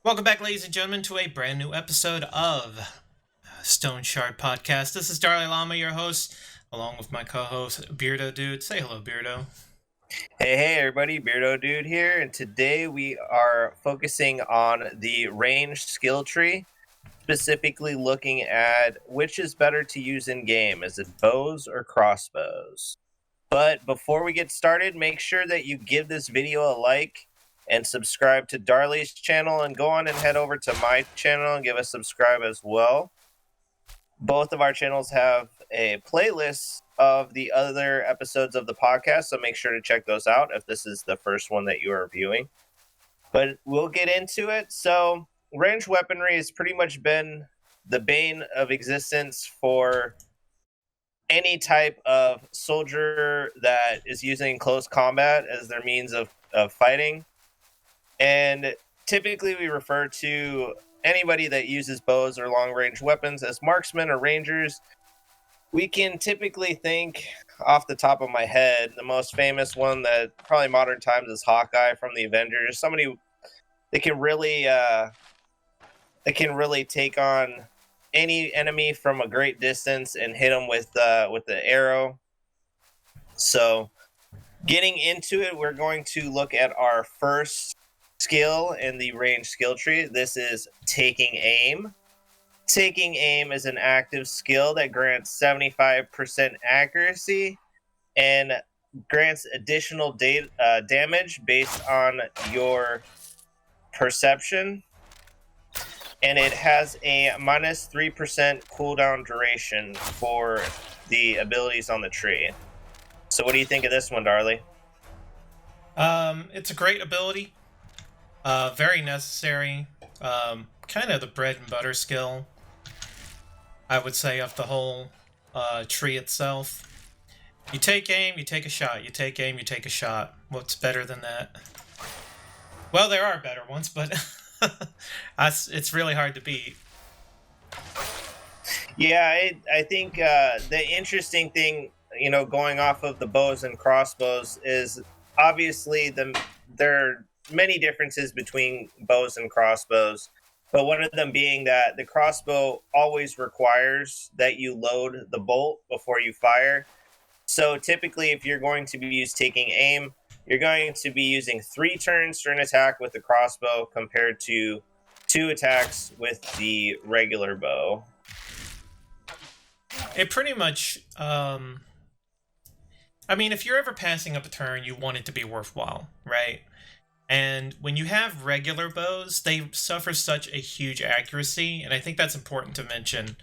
Welcome back, ladies and gentlemen, to a brand new episode of Stoneshard Podcast. This is DarLeeLlama, your host, along with my co-host, Beardodood. Say hello, Beardo. Hey everybody, Beardodood here, and today we are focusing on the range skill tree, specifically looking at which is better to use in game. Is it bows or crossbows? But before we get started, make sure that you give this video a like and subscribe to Darley's channel, and go on and head over to my channel and give a subscribe as well. Both of our channels have a playlist of the other episodes of the podcast, so make sure to check those out if this is the first one that you are viewing. But we'll get into it. So ranged weaponry has pretty much been the bane of existence for any type of soldier that is using close combat as their means of fighting. And typically we refer to anybody that uses bows or long-range weapons as marksmen or rangers. We can typically think off the top of my head, the most famous one that probably modern times is Hawkeye from the Avengers. Somebody that can really take on any enemy from a great distance and hit them with the arrow. So getting into it, we're going to look at our first skill in the range skill tree. This is taking aim. Taking aim is an active skill that grants 75% accuracy and grants additional damage based on your perception. And it has a minus 3% cooldown duration for the abilities on the tree. So what do you think of this one, Darley? It's a great ability. Very necessary. Kind of the bread and butter skill, I would say, of the whole tree itself. You take aim, you take a shot. You take aim, you take a shot. What's better than that? Well, there are better ones, but it's really hard to beat. Yeah, I think the interesting thing, going off of the bows and crossbows, is obviously there are many differences between bows and crossbows, but one of them being that the crossbow always requires that you load the bolt before you fire. So typically, if you're going to be taking aim, you're going to be using 3 turns for an attack with the crossbow compared to 2 attacks with the regular bow. It pretty much, if you're ever passing up a turn, you want it to be worthwhile, right? And when you have regular bows, they suffer such a huge accuracy, and I think that's important to mention,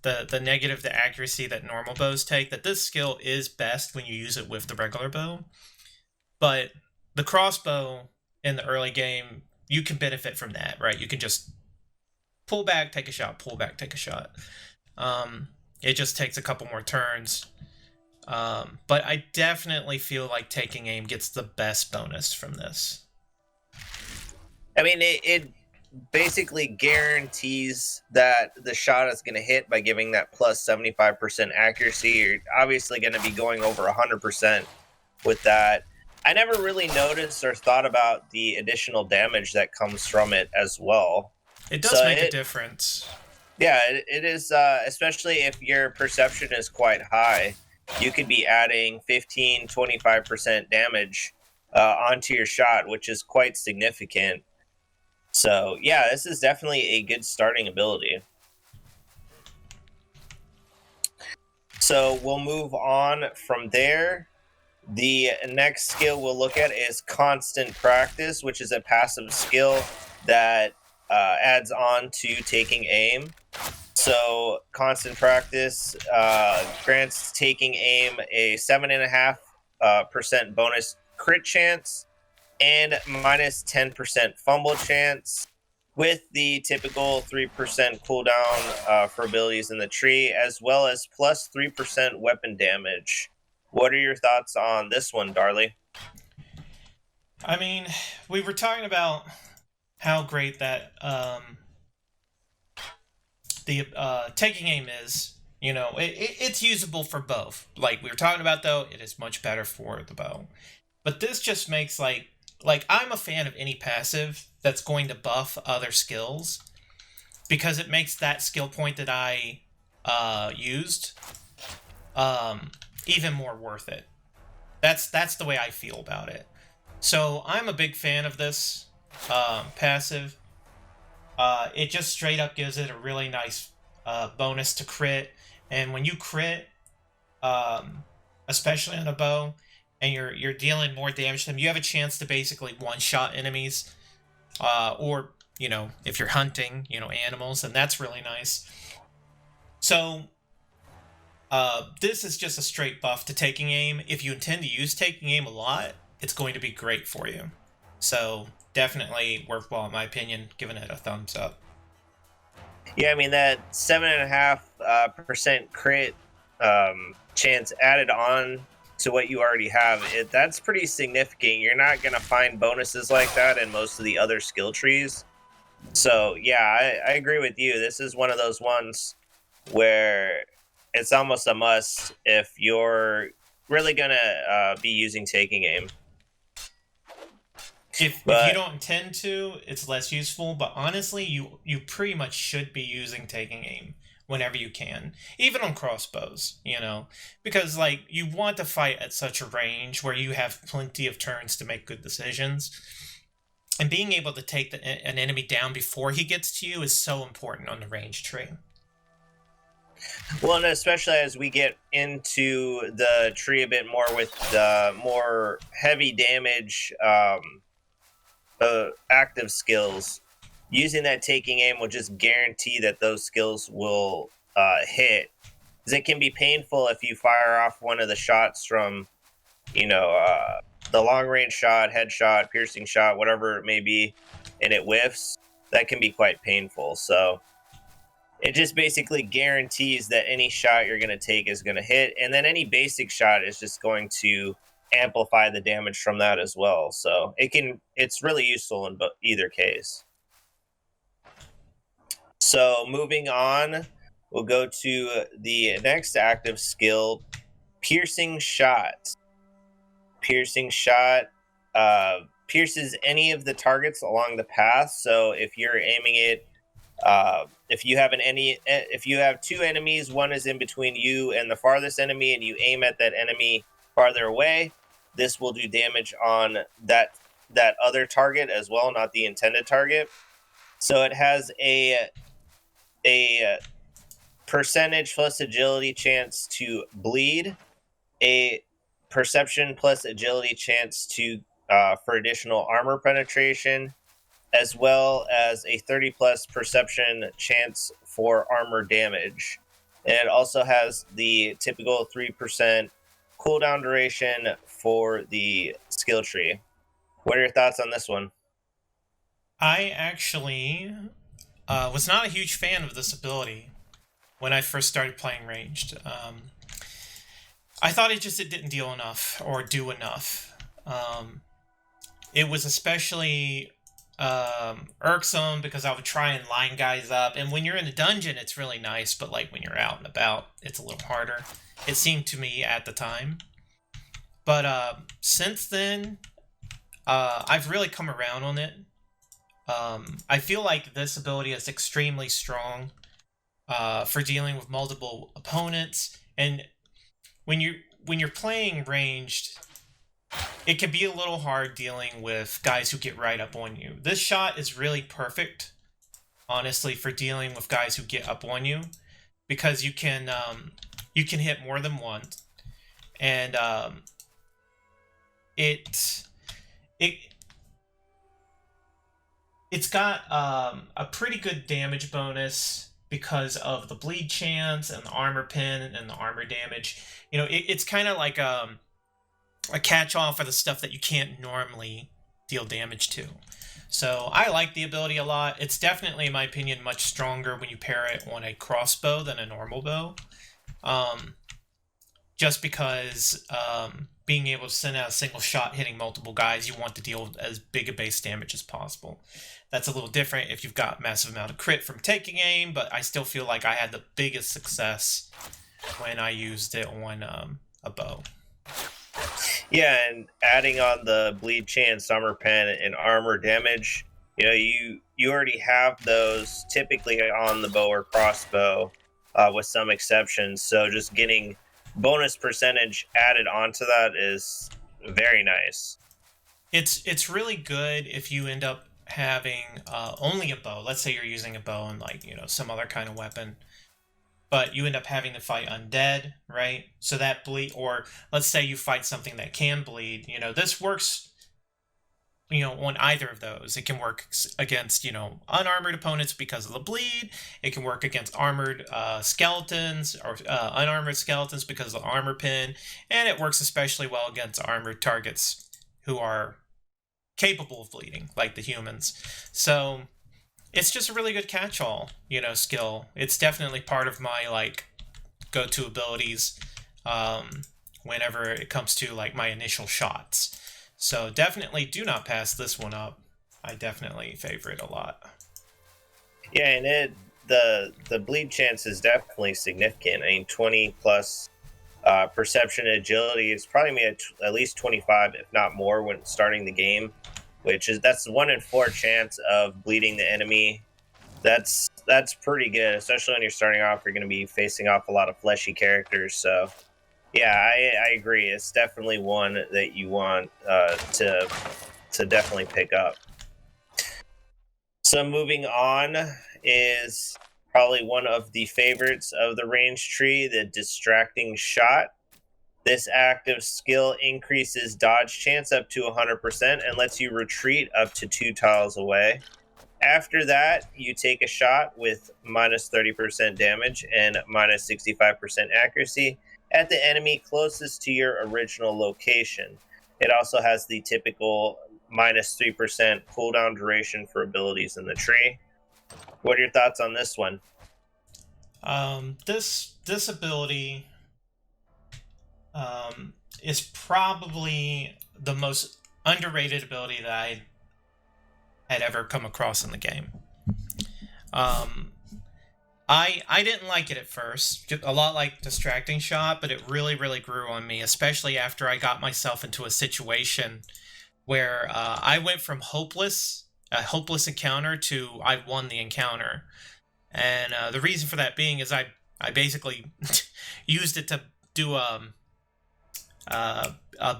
the negative to accuracy that normal bows take, that this skill is best when you use it with the regular bow. But the crossbow in the early game, you can benefit from that, right? You can just pull back, take a shot, pull back, take a shot. It just takes a couple more turns. But I definitely feel like taking aim gets the best bonus from this. I mean, it basically guarantees that the shot is going to hit by giving that plus 75% accuracy. You're obviously going to be going over 100% with that. I never really noticed or thought about the additional damage that comes from it as well. It does make a difference. Yeah, it is, especially if your perception is quite high. You could be adding 15-25% damage onto your shot, which is quite significant. So, yeah, this is definitely a good starting ability. So, we'll move on from there. The next skill we'll look at is Constant Practice, which is a passive skill that adds on to taking aim. So, Constant Practice grants taking aim a 7.5% bonus crit chance and minus 10% fumble chance, with the typical 3% cooldown for abilities in the tree, as well as plus 3% weapon damage. What are your thoughts on this one, Darley? I mean, we were talking about how great that the taking aim is. It's usable for both. Like we were talking about, though, it is much better for the bow. But this just makes, like I'm a fan of any passive that's going to buff other skills, because it makes that skill point that I used even more worth it. That's the way I feel about it. So I'm a big fan of this passive. It just straight up gives it a really nice bonus to crit, and when you crit, especially on a bow, and you're dealing more damage to them, you have a chance to basically one-shot enemies, or if you're hunting, animals, and that's really nice. So this is just a straight buff to taking aim. If you intend to use taking aim a lot, it's going to be great for you. So definitely worthwhile, in my opinion, giving it a thumbs up. Yeah, I mean, that 7.5% crit chance added on to what you already have, that's pretty significant. You're not going to find bonuses like that in most of the other skill trees. So yeah, I agree with you. This is one of those ones where it's almost a must if you're really going to be using taking aim. If you don't intend to, it's less useful, but honestly, you pretty much should be using taking aim whenever you can, even on crossbows, because you want to fight at such a range where you have plenty of turns to make good decisions, and being able to take an enemy down before he gets to you is so important on the range tree. Well, and especially as we get into the tree a bit more with the more heavy damage active skills, using that taking aim will just guarantee that those skills will hit. Because it can be painful if you fire off one of the shots from, the long range shot, headshot, piercing shot, whatever it may be, and it whiffs. That can be quite painful. So it just basically guarantees that any shot you're going to take is going to hit, and then any basic shot is just going to amplify the damage from that as well. So it's really useful in either case. So moving on, we'll go to the next active skill, piercing shot. Piercing shot pierces any of the targets along the path. So if you're aiming it, if you have two enemies, one is in between you and the farthest enemy, and you aim at that enemy farther away, this will do damage on that other target as well, not the intended target. So it has a percentage plus agility chance to bleed, a perception plus agility chance to for additional armor penetration, as well as a 30 plus perception chance for armor damage. And it also has the typical 3% cooldown duration for the skill tree. What are your thoughts on this one? I actually was not a huge fan of this ability when I first started playing ranged. I thought it didn't deal enough or do enough. It was especially irksome because I would try and line guys up, and when you're in a dungeon it's really nice, but when you're out and about it's a little harder, it seemed to me at the time. But since then I've really come around on it. I feel like this ability is extremely strong for dealing with multiple opponents, and when you're playing ranged, it can be a little hard dealing with guys who get right up on you. This shot is really perfect, honestly, for dealing with guys who get up on you, because you can hit more than once, and it's got a pretty good damage bonus because of the bleed chance and the armor pen and the armor damage. It's kind of like a catch-all for the stuff that you can't normally deal damage to. So I like the ability a lot. It's definitely, in my opinion, much stronger when you pair it on a crossbow than a normal bow. Just because being able to send out a single shot hitting multiple guys, you want to deal with as big a base damage as possible. That's a little different if you've got massive amount of crit from taking aim, but I still feel like I had the biggest success when I used it on a bow. Yeah, and adding on the bleed chance, armor pen, and armor damage, You already have those typically on the bow or crossbow, with some exceptions. So just getting bonus percentage added onto that is very nice. It's really good if you end up having only a bow. Let's say you're using a bow and some other kind of weapon, but you end up having to fight undead, right? So that bleed, or let's say you fight something that can bleed. This works. On either of those. It can work against, unarmored opponents because of the bleed. It can work against armored skeletons or unarmored skeletons because of the armor pin. And it works especially well against armored targets who are capable of bleeding, like the humans. So it's just a really good catch-all, skill. It's definitely part of my, go-to abilities whenever it comes to, my initial shots. So definitely do not pass this one up. I definitely favor it a lot. Yeah, and the bleed chance is definitely significant. I mean, 20 plus perception and agility is probably at least 25, if not more, when starting the game. That's 1 in 4 chance of bleeding the enemy. That's pretty good, especially when you're starting off. You're going to be facing off a lot of fleshy characters, so. Yeah, I agree. It's definitely one that you want to definitely pick up. So moving on is probably one of the favorites of the range tree, the Distracting Shot. This active skill increases dodge chance up to 100% and lets you retreat up to 2 tiles away. After that, you take a shot with minus 30% damage and minus 65% accuracy at the enemy closest to your original location. It also has the typical minus 3% cooldown duration for abilities in the tree. What are your thoughts on this one? This ability is probably the most underrated ability that I had ever come across in the game. I didn't like it at first, a lot like Distracting Shot, but it really, really grew on me, especially after I got myself into a situation where I went from a hopeless encounter to I won the encounter. And the reason for that being is I basically used it to do a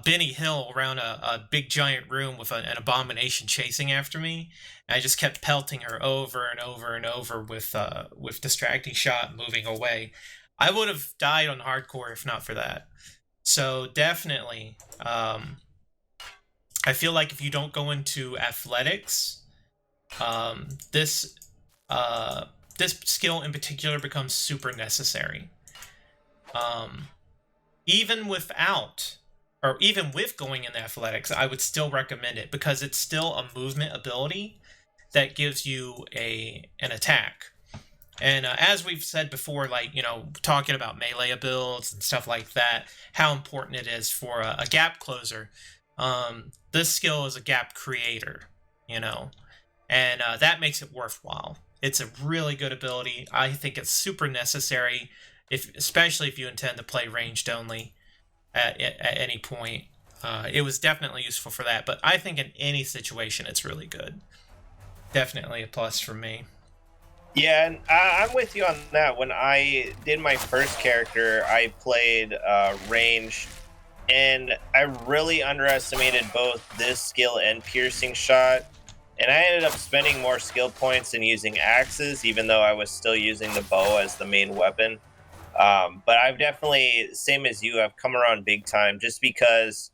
Benny Hill around a big giant room with an abomination chasing after me. And I just kept pelting her over and over and over with Distracting Shot moving away. I would have died on hardcore if not for that. So definitely, I feel like if you don't go into athletics, this skill in particular becomes super necessary. Even with going into athletics, I would still recommend it because it's still a movement ability that gives you an attack. And as we've said before, talking about melee builds and stuff like that, how important it is for a gap closer. This skill is a gap creator, and that makes it worthwhile. It's a really good ability. I think it's super necessary, especially if you intend to play ranged only at any point. It was definitely useful for that, but I think in any situation it's really good. Definitely a plus for me. Yeah, and I'm with you on that. When I did my first character, I played ranged, and I really underestimated both this skill and Piercing Shot. And I ended up spending more skill points and using axes, even though I was still using the bow as the main weapon. But I've definitely, same as you, I've come around big time just because,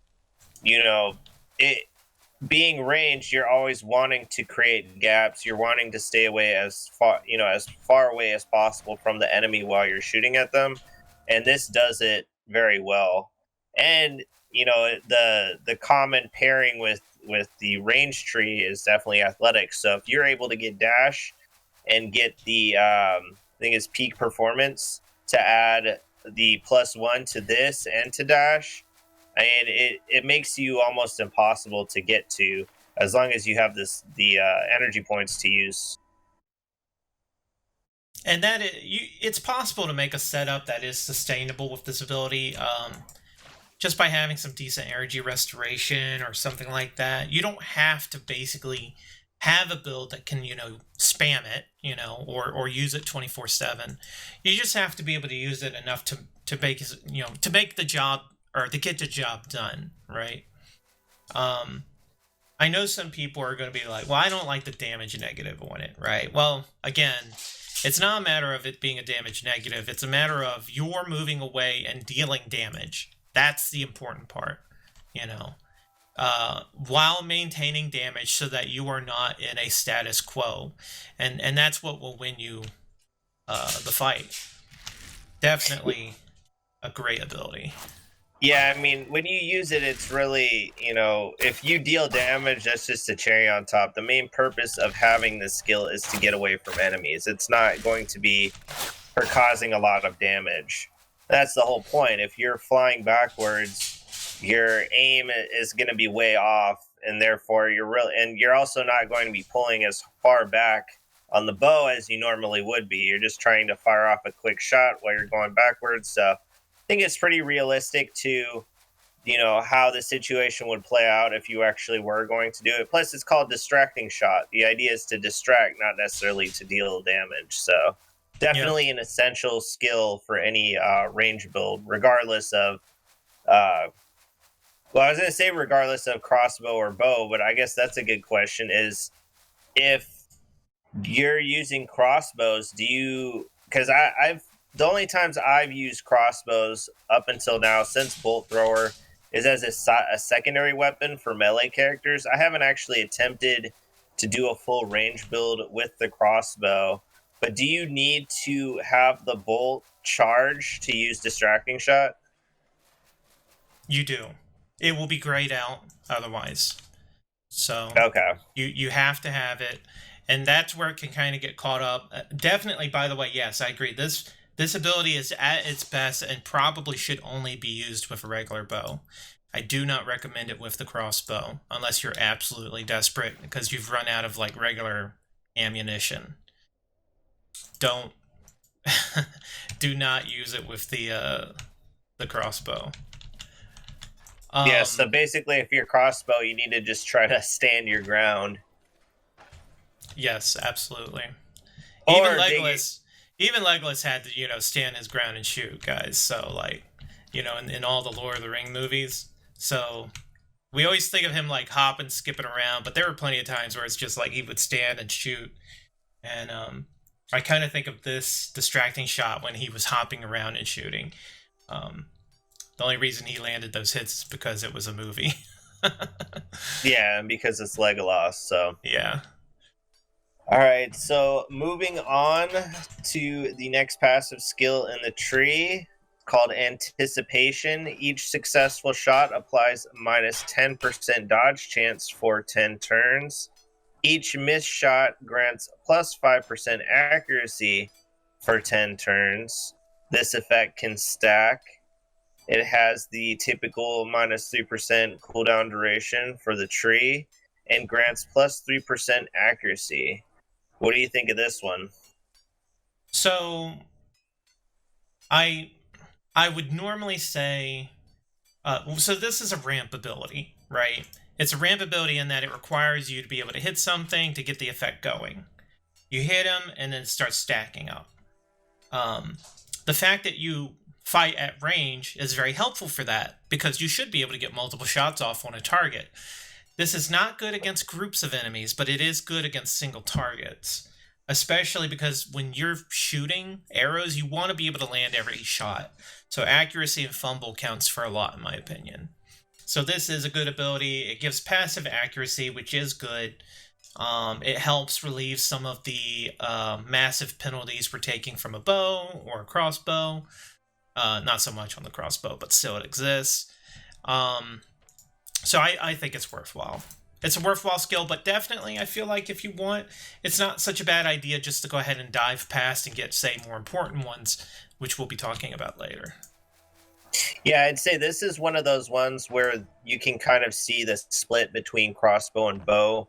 being ranged, you're always wanting to create gaps. You're wanting to stay away as far away as possible from the enemy while you're shooting at them. And this does it very well. And, the common pairing with the range tree is definitely athletics. So if you're able to get dash and get the, I think it's peak performance to add the +1 to this and to dash, and it makes you almost impossible to get to as long as you have the energy points to use. And it's possible to make a setup that is sustainable with this ability, just by having some decent energy restoration or something like that. You don't have to basically have a build that can, spam it, or use it 24/7. You just have to be able to use it enough to make, to make the job, or to get the job done, right? I know some people are going to be like, well, I don't like the damage negative on it, right? Well, again, it's not a matter of it being a damage negative. It's a matter of you're moving away and dealing damage. That's the important part, while maintaining damage so that you are not in a status quo. And that's what will win you the fight. Definitely a great ability. Yeah, I mean, when you use it, it's really, if you deal damage, that's just a cherry on top. The main purpose of having this skill is to get away from enemies. It's not going to be for causing a lot of damage. That's the whole point. If you're flying backwards, your aim is going to be way off, and therefore you're also not going to be pulling as far back on the bow as you normally would be. You're just trying to fire off a quick shot while you're going backwards. So I think it's pretty realistic to, how the situation would play out if you actually were going to do it. Plus, it's called distracting shot. The idea is to distract, not necessarily to deal damage. So definitely an essential skill for any range build, regardless of, I was going to say regardless of crossbow or bow, but I guess that's a good question, is if you're using crossbows, because the only times I've used crossbows up until now, since bolt thrower, is as a secondary weapon for melee characters. I haven't actually attempted to do a full range build with the crossbow. But do you need to have the bolt charge to use distracting shot? You do. It will be grayed out otherwise. So okay, you have to have it, and that's where it can kind of get caught up. Definitely, by the way, yes, I agree. This ability is at its best and probably should only be used with a regular bow. I do not recommend it with the crossbow unless you're absolutely desperate because you've run out of regular ammunition. Don't do not use it with the crossbow. So basically, if you're crossbow, you need to just try to stand your ground. Yes, absolutely. Or Even Legolas had to, stand his ground and shoot, guys. So, in all the Lord of the Ring movies. So, we always think of him, hopping, skipping around. But there were plenty of times where it's just, he would stand and shoot. And I kind of think of this distracting shot when he was hopping around and shooting. The only reason he landed those hits is because it was a movie. Yeah, because it's Legolas, so... Yeah. All right, so moving on to the next passive skill in the tree, called Anticipation. Each successful shot applies minus 10% dodge chance for 10 turns. Each missed shot grants plus 5% accuracy for 10 turns. This effect can stack. It has the typical minus 3% cooldown duration for the tree and grants plus 3% accuracy. What do you think of this one? So, I would normally say, so this is a ramp ability, right? It's a ramp ability in that it requires you to be able to hit something to get the effect going. You hit them, and then it starts stacking up. The fact that you fight at range is very helpful for that, because you should be able to get multiple shots off on a target. This is not good against groups of enemies, but it is good against single targets. Especially because when you're shooting arrows, you want to be able to land every shot. So accuracy and fumble counts for a lot, in my opinion. So this is a good ability. It gives passive accuracy, which is good. It helps relieve some of the massive penalties we're taking from a bow or a crossbow. Not so much on the crossbow, but still it exists. So I think it's worthwhile. It's a worthwhile skill, but definitely I feel like if you want, it's not such a bad idea just to go ahead and dive past and get, say, more important ones, which we'll be talking about later. Yeah, I'd say this is one of those ones where you can kind of see the split between crossbow and bow.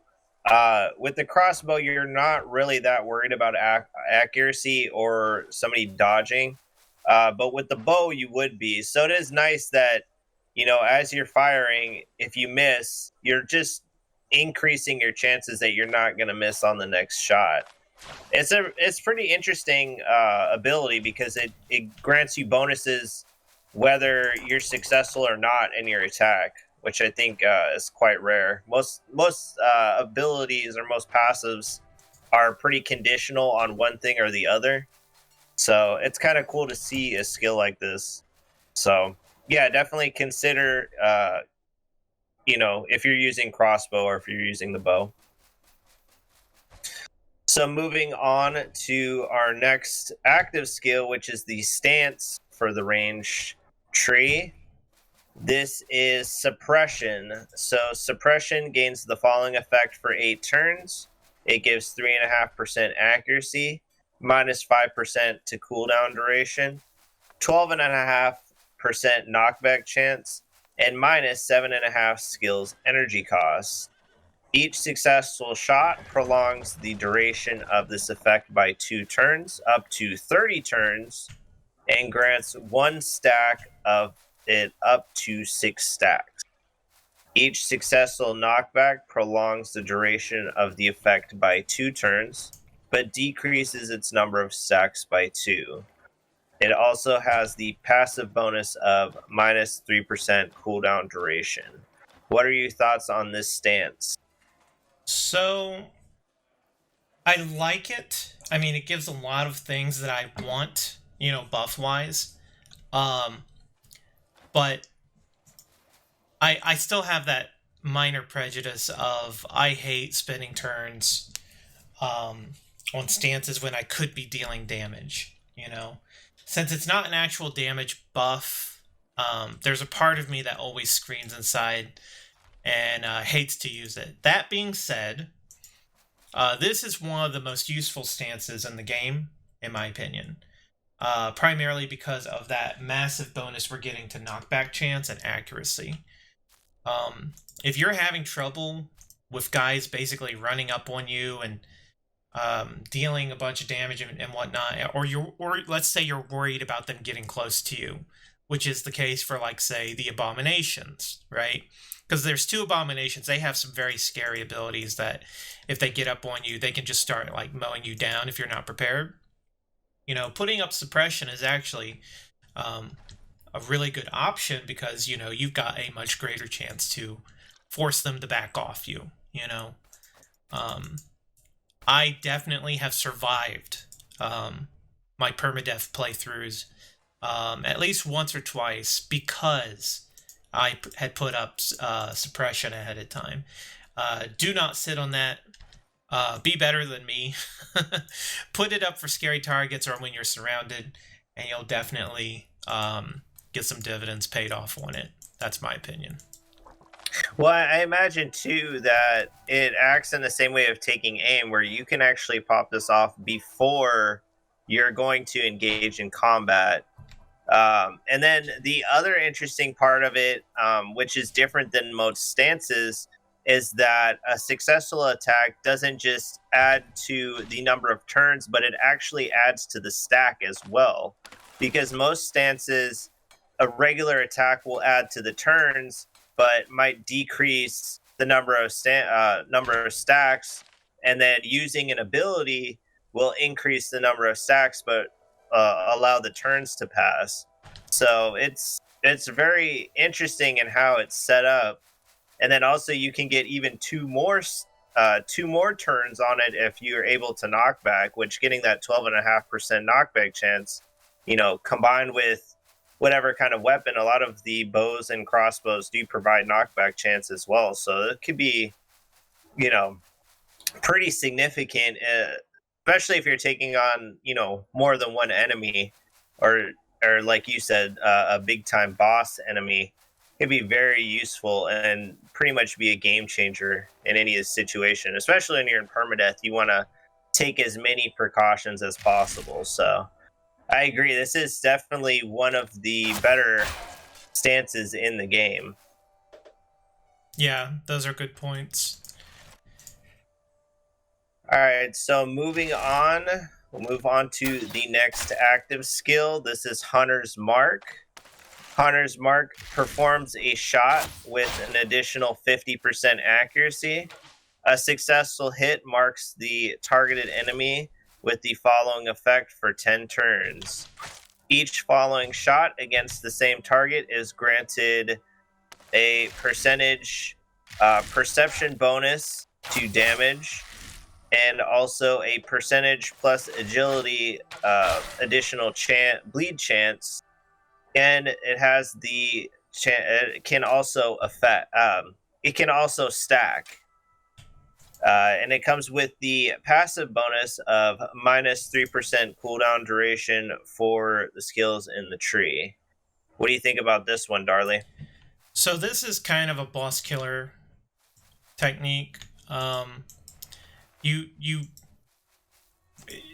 With the crossbow, you're not really that worried about accuracy or somebody dodging. But with the bow, you would be. So it is nice that, as you're firing, if you miss, you're just increasing your chances that you're not going to miss on the next shot. It's pretty interesting ability because it grants you bonuses whether you're successful or not in your attack, which I think is quite rare. Most abilities or most passives are pretty conditional on one thing or the other. So it's kind of cool to see a skill like this. So yeah, definitely consider, if you're using crossbow or if you're using the bow. So moving on to our next active skill, which is the stance for the range tree. This is Suppression. So Suppression gains the following effect for 8 turns. It gives 3.5% accuracy, minus 5% to cooldown duration, 12.5% knockback chance, and minus 7.5 skills energy cost. Each successful shot prolongs the duration of this effect by 2 turns, up to 30 turns, and grants 1 stack of it up to 6 stacks. Each successful knockback prolongs the duration of the effect by 2 turns, but decreases its number of stacks by 2. It also has the passive bonus of minus 3% cooldown duration. What are your thoughts on this stance? So, I like it. I mean, it gives a lot of things that I want, buff-wise. But I still have that minor prejudice of I hate spending turns on stances when I could be dealing damage, Since it's not an actual damage buff, there's a part of me that always screams inside and hates to use it. That being said, this is one of the most useful stances in the game, in my opinion. Primarily because of that massive bonus we're getting to knockback chance and accuracy. If you're having trouble with guys basically running up on you and dealing a bunch of damage and whatnot, or let's say you're worried about them getting close to you, which is the case for, like, say, the abominations, right? Because there's 2 abominations. They have some very scary abilities that if they get up on you, they can just start, like, mowing you down if you're not prepared. Putting up suppression is actually a really good option because, you've got a much greater chance to force them to back off you, I definitely have survived my permadeath playthroughs at least once or twice because I had put up suppression ahead of time. Do not sit on that. Be better than me. Put it up for scary targets or when you're surrounded, and you'll definitely get some dividends paid off on it. That's my opinion. Well, I imagine too that it acts in the same way of taking aim, where you can actually pop this off before you're going to engage in combat. And then the other interesting part of it, which is different than most stances, is that a successful attack doesn't just add to the number of turns, but it actually adds to the stack as well. Because most stances, a regular attack will add to the turns, but might decrease the number of stacks, and then using an ability will increase the number of stacks, but allow the turns to pass. So it's very interesting in how it's set up. And then also you can get even 2 more turns on it if you're able to knock back, which getting that 12.5% knockback chance, combined with whatever kind of weapon, a lot of the bows and crossbows do provide knockback chance as well. So it could be, pretty significant, especially if you're taking on, more than one enemy or like you said, a big time boss enemy. It'd be very useful and pretty much be a game changer in any situation, especially when you're in permadeath. You want to take as many precautions as possible. So I agree. This is definitely one of the better stances in the game. Yeah, those are good points. All right, so moving on, we'll move on to the next active skill. This is Hunter's Mark. Hunter's Mark performs a shot with an additional 50% accuracy. A successful hit marks the targeted enemy with the following effect for 10 turns. Each following shot against the same target is granted a percentage perception bonus to damage, and also a percentage plus agility additional bleed chance. And it has the it can also affect. It can also stack, and it comes with the passive bonus of -3% cooldown duration for the skills in the tree. What do you think about this one, Darley? So this is kind of a boss killer technique.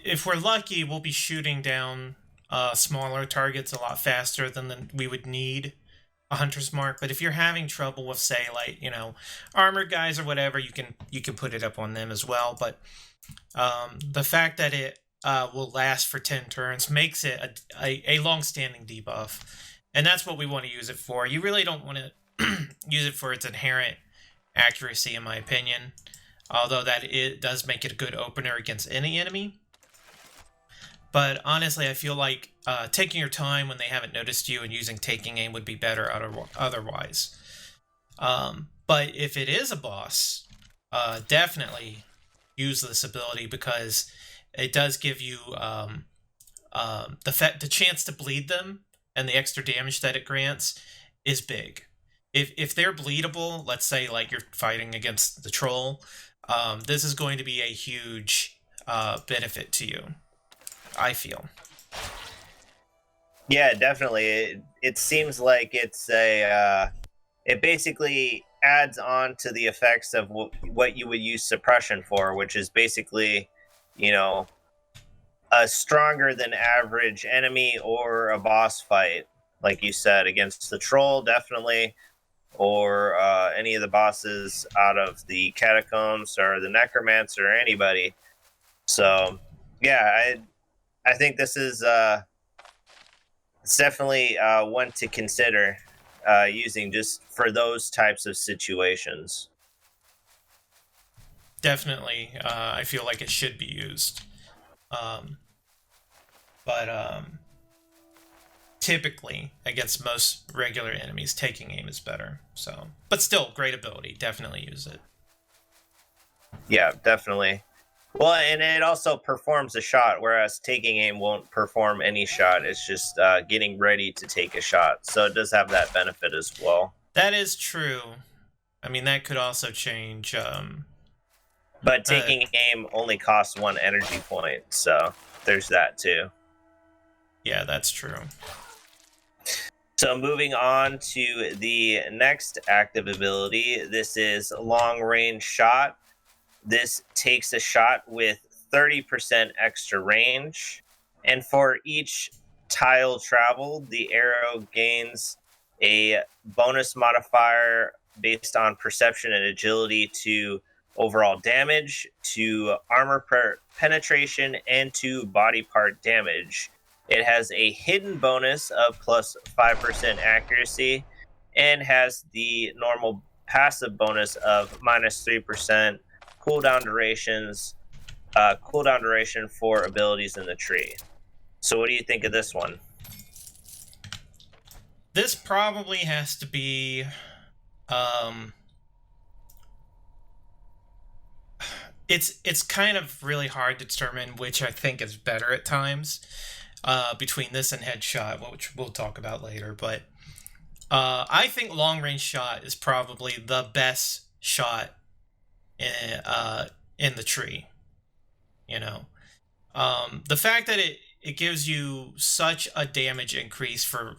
If we're lucky, we'll be shooting down smaller targets a lot faster than we would need a hunter's mark. But if you're having trouble with, say, like, armored guys or whatever, you can put it up on them as well. But the fact that it will last for 10 turns makes it a long-standing debuff, and that's what we want to use it for. You really don't want to use it for its inherent accuracy, in my opinion, although it does make it a good opener against any enemy. But honestly, I feel like taking your time when they haven't noticed you and using taking aim would be better otherwise. But if it is a boss, definitely use this ability, because it does give you the chance to bleed them, and the extra damage that it grants is big. If they're bleedable, let's say like you're fighting against the troll, this is going to be a huge benefit to you, I feel. Yeah, definitely. It seems like it's it basically adds on to the effects of what you would use suppression for, which is basically, a stronger than average enemy or a boss fight, like you said, against the troll, definitely, or any of the bosses out of the catacombs or the necromancer or anybody. So, yeah, I think this is it's definitely one to consider using just for those types of situations. Definitely, I feel like it should be used. But typically, against most regular enemies, taking aim is better. So, but still, great ability. Definitely use it. Yeah, definitely. Well, and it also performs a shot, whereas taking aim won't perform any shot. It's just getting ready to take a shot. So it does have that benefit as well. That is true. I mean, that could also change. But taking aim only costs 1 energy point, so there's that too. Yeah, that's true. So moving on to the next active ability, this is long range shot. This takes a shot with 30% extra range, and for each tile traveled, the arrow gains a bonus modifier based on perception and agility to overall damage, to armor penetration, and to body part damage. It has a hidden bonus of plus 5% accuracy, and has the normal passive bonus of -3% cooldown duration for abilities in the tree. So what do you think of this one? This probably has to be it's kind of really hard to determine which I think is better at times between this and headshot, which we'll talk about later. But I think long range shot is probably the best shot in the tree. The fact that it gives you such a damage increase for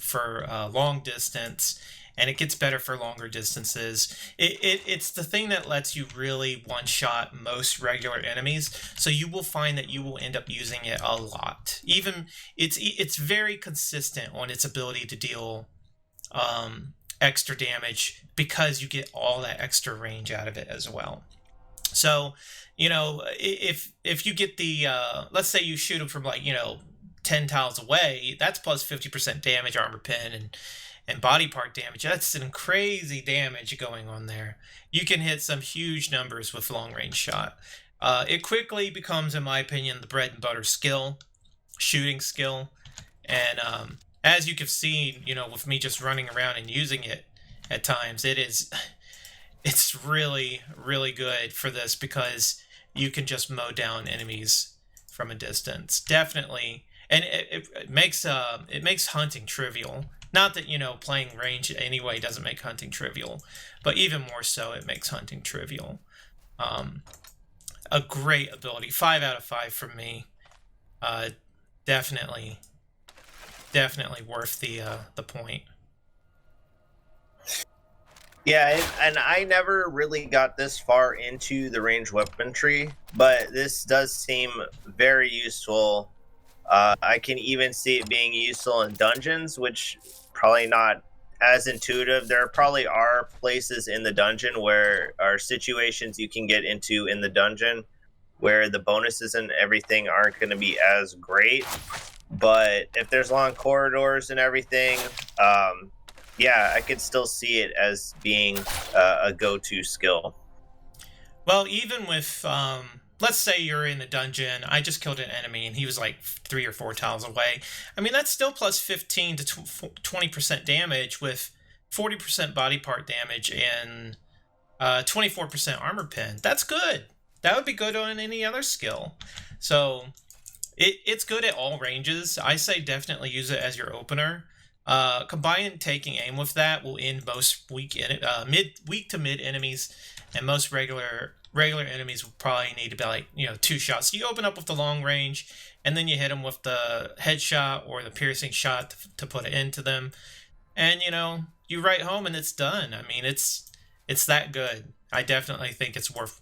long distance, and it gets better for longer distances. It's the thing that lets you really one-shot most regular enemies, so you will find that you will end up using it a lot. Even it's very consistent on its ability to deal extra damage, because you get all that extra range out of it as well. So, if you get the, let's say you shoot them from 10 tiles away, that's plus 50% damage, armor pen, and body part damage. That's some crazy damage going on there. You can hit some huge numbers with long range shot. It quickly becomes, in my opinion, the bread and butter skill, shooting skill. And as you can see, with me just running around and using it at times, it's really, really good for this because you can just mow down enemies from a distance. Definitely. And it makes hunting trivial. Not that, playing range anyway doesn't make hunting trivial, but even more so, it makes hunting trivial. A great ability. 5 out of 5 from me. Definitely worth the point. Yeah, and I never really got this far into the ranged weaponry, but this does seem very useful. I can even see it being useful in dungeons, which probably not as intuitive. There probably are places in the dungeon are situations you can get into in the dungeon where the bonuses and everything aren't going to be as great. But if there's long corridors and everything, I could still see it as being a go-to skill. Well, even with, let's say you're in the dungeon, I just killed an enemy and he was like 3 or 4 tiles away. I mean, that's still plus 15 to 20% damage with 40% body part damage and 24% armor pen. That's good. That would be good on any other skill. So it's good at all ranges. I say definitely use it as your opener. Combine taking aim with that will end most weak to mid enemies, and most regular enemies will probably need to be like 2 shots. So you open up with the long range, and then you hit them with the headshot or the piercing shot to put an end to them, and you write home and it's done. I mean, it's that good. I definitely think it's worth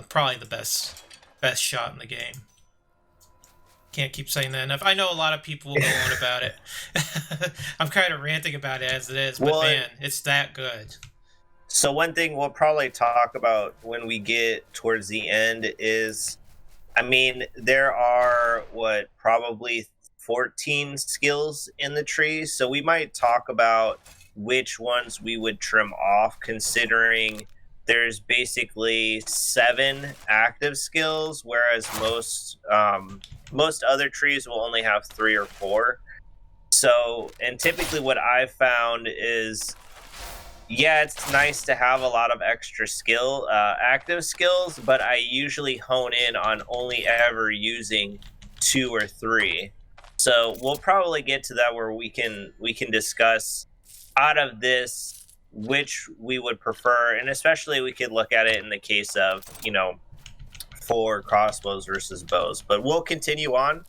probably the best shot in the game. Can't keep saying that enough. I know a lot of people will go on about it. I'm kind of ranting about it as it is, but man, it's that good. So one thing we'll probably talk about when we get towards the end is, I mean, there are probably 14 skills in the tree. So we might talk about which ones we would trim off, considering there's basically 7 active skills, whereas most other trees will only have 3 or 4. So, and typically what I've found is, it's nice to have a lot of extra active skills, but I usually hone in on only ever using 2 or 3. So we'll probably get to that where we can discuss out of this which we would prefer, and especially we could look at it in the case of for crossbows versus bows. But we'll continue on.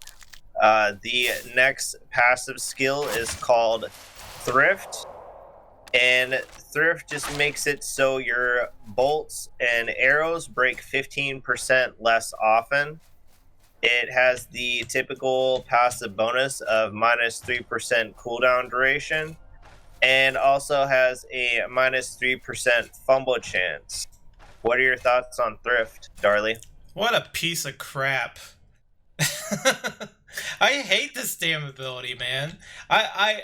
The next passive skill is called Thrift, and Thrift just makes it so your bolts and arrows break 15% less often. It has the typical passive bonus of minus 3% cooldown duration, and also has a minus 3% fumble chance. What are your thoughts on Thrift, Darley? What a piece of crap. I hate this damn ability, man. I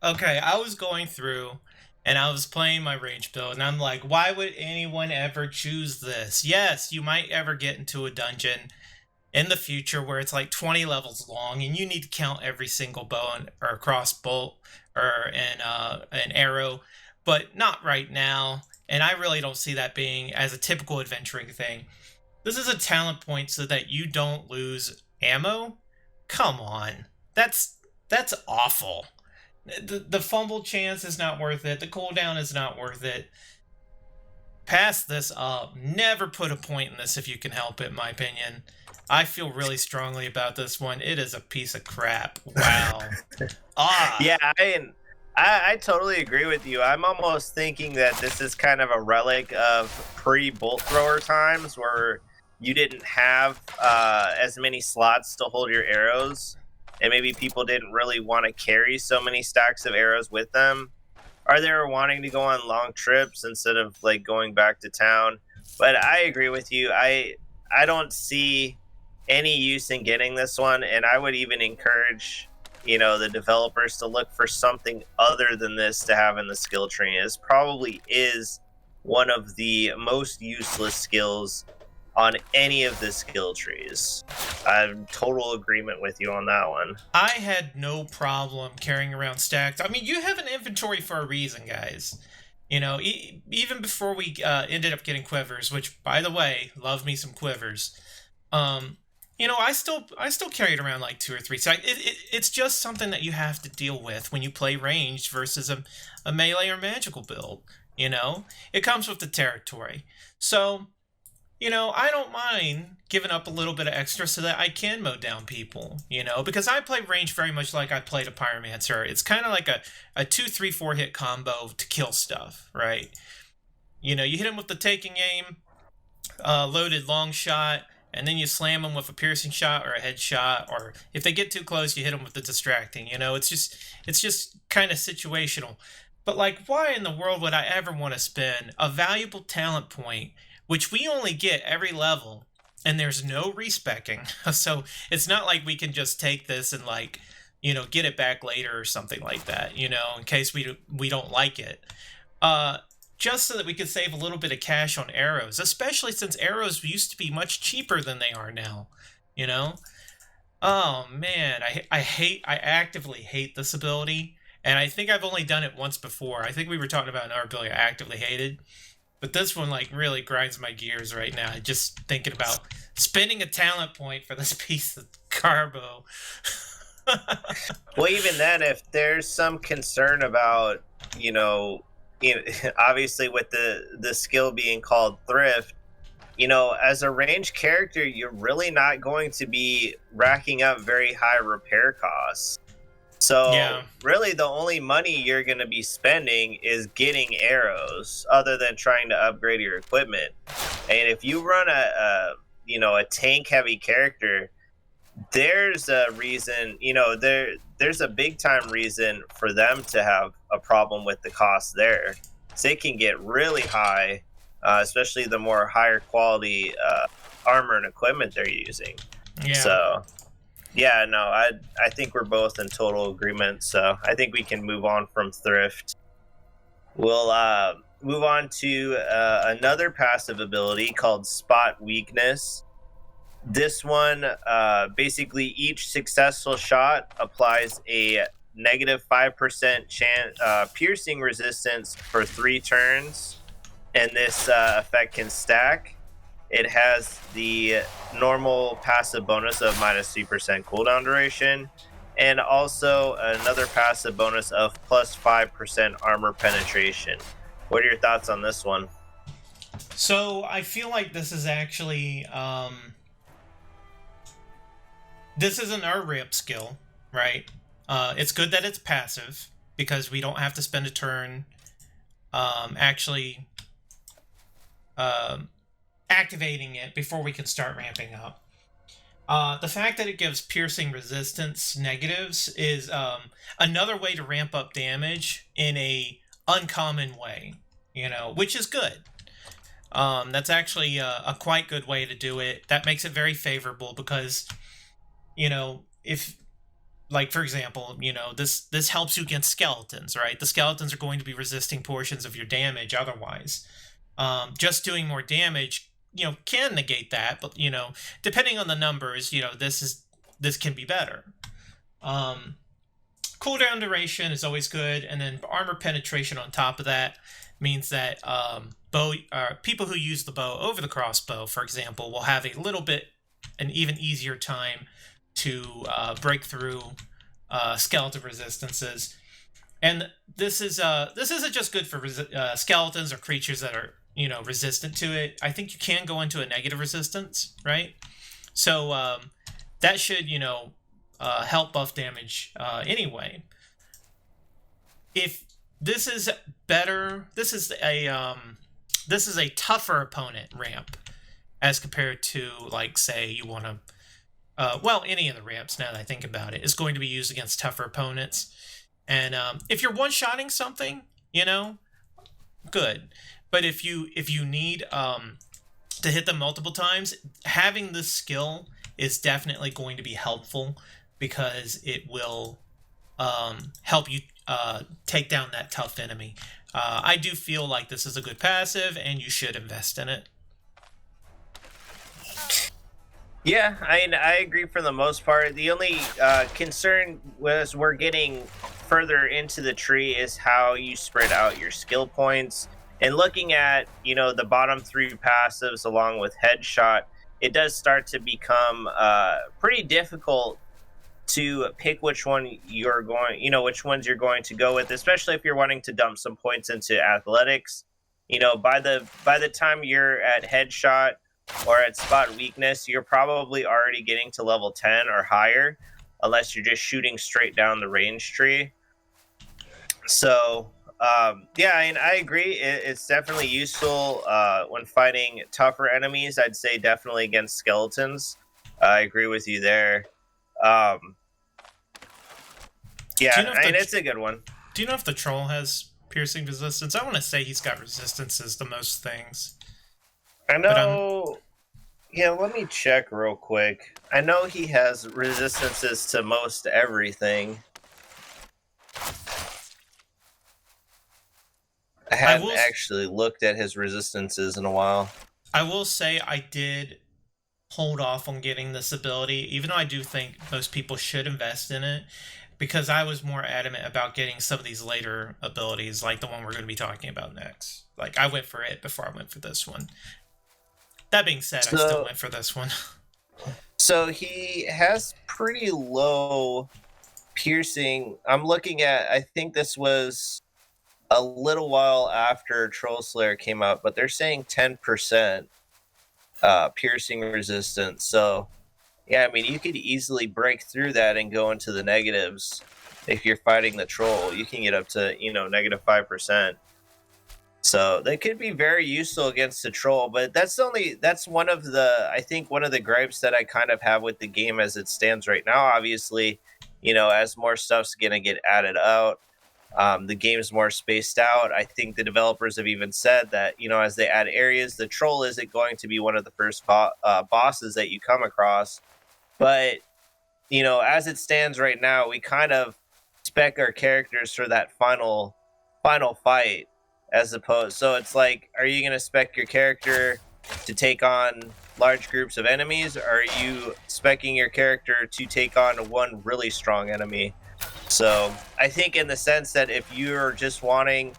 was going through and I was playing my range build, and I'm like, why would anyone ever choose this? Yes, you might ever get into a dungeon in the future where it's like 20 levels long and you need to count every single bow or crossbow or an arrow, but not right now. And I really don't see that being as a typical adventuring thing. This is a talent point so that you don't lose ammo. Come on, that's awful. The fumble chance is not worth it. The cooldown is not worth it. Pass this up. Never put a point in this if you can help it, in my opinion. I feel really strongly about this one. It is a piece of crap. Wow. Yeah, I totally agree with you. I'm almost thinking that this is kind of a relic of pre-bolt thrower times where you didn't have as many slots to hold your arrows, and maybe people didn't really want to carry so many stacks of arrows with them, or they were wanting to go on long trips instead of like going back to town. But I agree with you. I don't see any use in getting this one, and I would even encourage the developers to look for something other than this to have in the skill tree. This probably is one of the most useless skills on any of the skill trees. I'm total agreement with you on that one. I had no problem carrying around stacks. I mean, you have an inventory for a reason, guys. Even before we ended up getting quivers, which, by the way, love me some quivers. I still carried around like 2 or 3. So it's just something that you have to deal with when you play ranged versus a melee or magical build. It comes with the territory. So, I don't mind giving up a little bit of extra so that I can mow down people, because I play range very much like I played a Pyromancer. It's kind of like a 2, 3, 4 hit combo to kill stuff, right? You hit them with the taking aim, loaded long shot, and then you slam them with a piercing shot or a headshot, or if they get too close, you hit them with the distracting. It's just kind of situational. But why in the world would I ever want to spend a valuable talent point, which we only get every level, and there's no respecking? So it's not like we can just take this and get it back later or something like that, in case we don't like it. Just so that we could save a little bit of cash on arrows, especially since arrows used to be much cheaper than they are now, Oh man, I actively hate this ability, and I think I've only done it once before. I think we were talking about another ability I actively hated, but this one really grinds my gears right now. Just thinking about spending a talent point for this piece of carbo. Well, even then, if there's some concern about, obviously with the skill being called thrift, as a ranged character, you're really not going to be racking up very high repair costs. So really the only money you're going to be spending is getting arrows, other than trying to upgrade your equipment. And if you run a tank heavy character, there's a reason, there's a big time reason for them to have a problem with the cost there. So it can get really high, especially the more higher quality armor and equipment they're using. Yeah. So yeah, no, I think we're both in total agreement. So I think we can move on from thrift. We'll move on to another passive ability called Spot Weakness. This one, basically each successful shot applies a negative 5% piercing resistance for 3 turns, and this effect can stack. It has the normal passive bonus of minus 3% cooldown duration, and also another passive bonus of plus 5% armor penetration. What are your thoughts on this one? So I feel like this is actually this is an RRIP skill, right? It's good that it's passive because we don't have to spend a turn activating it before we can start ramping up. The fact that it gives piercing resistance negatives is another way to ramp up damage in a uncommon way, which is good. That's actually a quite good way to do it. That makes it very favorable because, if, for example, this helps you against skeletons, right? The skeletons are going to be resisting portions of your damage otherwise. Just doing more damage, can negate that, but, depending on the numbers, this can be better. Cooldown duration is always good, and then armor penetration on top of that means that people who use the bow over the crossbow, for example, will have a little bit an even easier time to break through skeleton resistances. And this isn't just good for skeletons or creatures that are resistant to it. I think you can go into a negative resistance, right? So that should help buff damage anyway. If this is better, this is a tougher opponent ramp as compared to, say you want to any of the ramps, now that I think about it, is going to be used against tougher opponents. And if you're one-shotting something, good. But if you need to hit them multiple times, having this skill is definitely going to be helpful because it will help you take down that tough enemy. I do feel like this is a good passive, and you should invest in it. Yeah, I agree for the most part. The only concern was we're getting further into the tree is how you spread out your skill points. And looking at, the bottom 3 passives along with Headshot, it does start to become pretty difficult to pick which one you're going, which ones you're going to go with, especially if you're wanting to dump some points into athletics. By the time you're at Headshot or at spot weakness, you're probably already getting to level 10 or higher, unless you're just shooting straight down the range tree. So, yeah, I agree. It's definitely useful when fighting tougher enemies. I'd say definitely against skeletons. I agree with you there. Yeah, it's a good one. Do you know if the troll has piercing resistance? I want to say he's got resistances to most things. I know. Yeah, let me check real quick. I know he has resistances to most everything. I haven't actually looked at his resistances in a while. I will say I did hold off on getting this ability, even though I do think most people should invest in it, because I was more adamant about getting some of these later abilities, like the one we're going to be talking about next. Like, I went for it before I went for this one. That being said, I still went for this one. So he has pretty low piercing. I'm looking at, I think this was a little while after Trollslayer came out, but they're saying 10% piercing resistance. So, yeah, I mean, you could easily break through that and go into the negatives. If you're fighting the troll, you can get up to, negative 5%. So they could be very useful against the troll, but that's one of the gripes that I kind of have with the game as it stands right now. Obviously, as more stuff's gonna get added out, the game's more spaced out. I think the developers have even said that, as they add areas, the troll isn't going to be one of the first bosses that you come across. But, as it stands right now, we kind of spec our characters for that final fight. So it's like, are you going to spec your character to take on large groups of enemies, or are you specking your character to take on one really strong enemy? So I think in the sense that if you're just wanting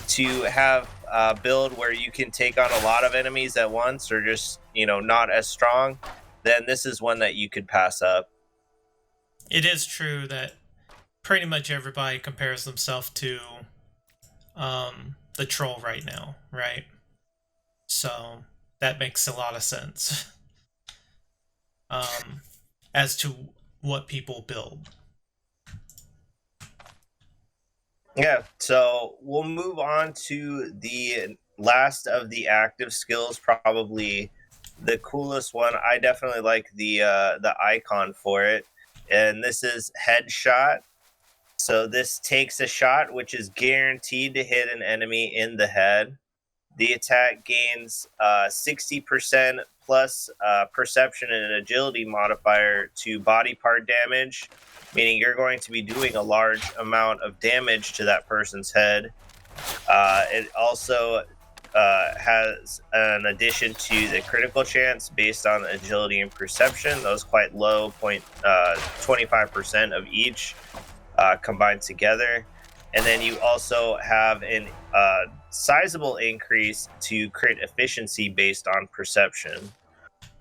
to have a build where you can take on a lot of enemies at once, or just, not as strong, then this is one that you could pass up. It is true that pretty much everybody compares themselves to the troll right now, right? So that makes a lot of sense as to what people build. Yeah, so we'll move on to the last of the active skills, probably the coolest one. I definitely like the icon for it, and this is Headshot. So this takes a shot, which is guaranteed to hit an enemy in the head. The attack gains 60% plus perception and agility modifier to body part damage, meaning you're going to be doing a large amount of damage to that person's head. It also has an addition to the critical chance based on agility and perception. That was quite low, 25% of each. Combined together, and then you also have an sizable increase to crit efficiency based on perception.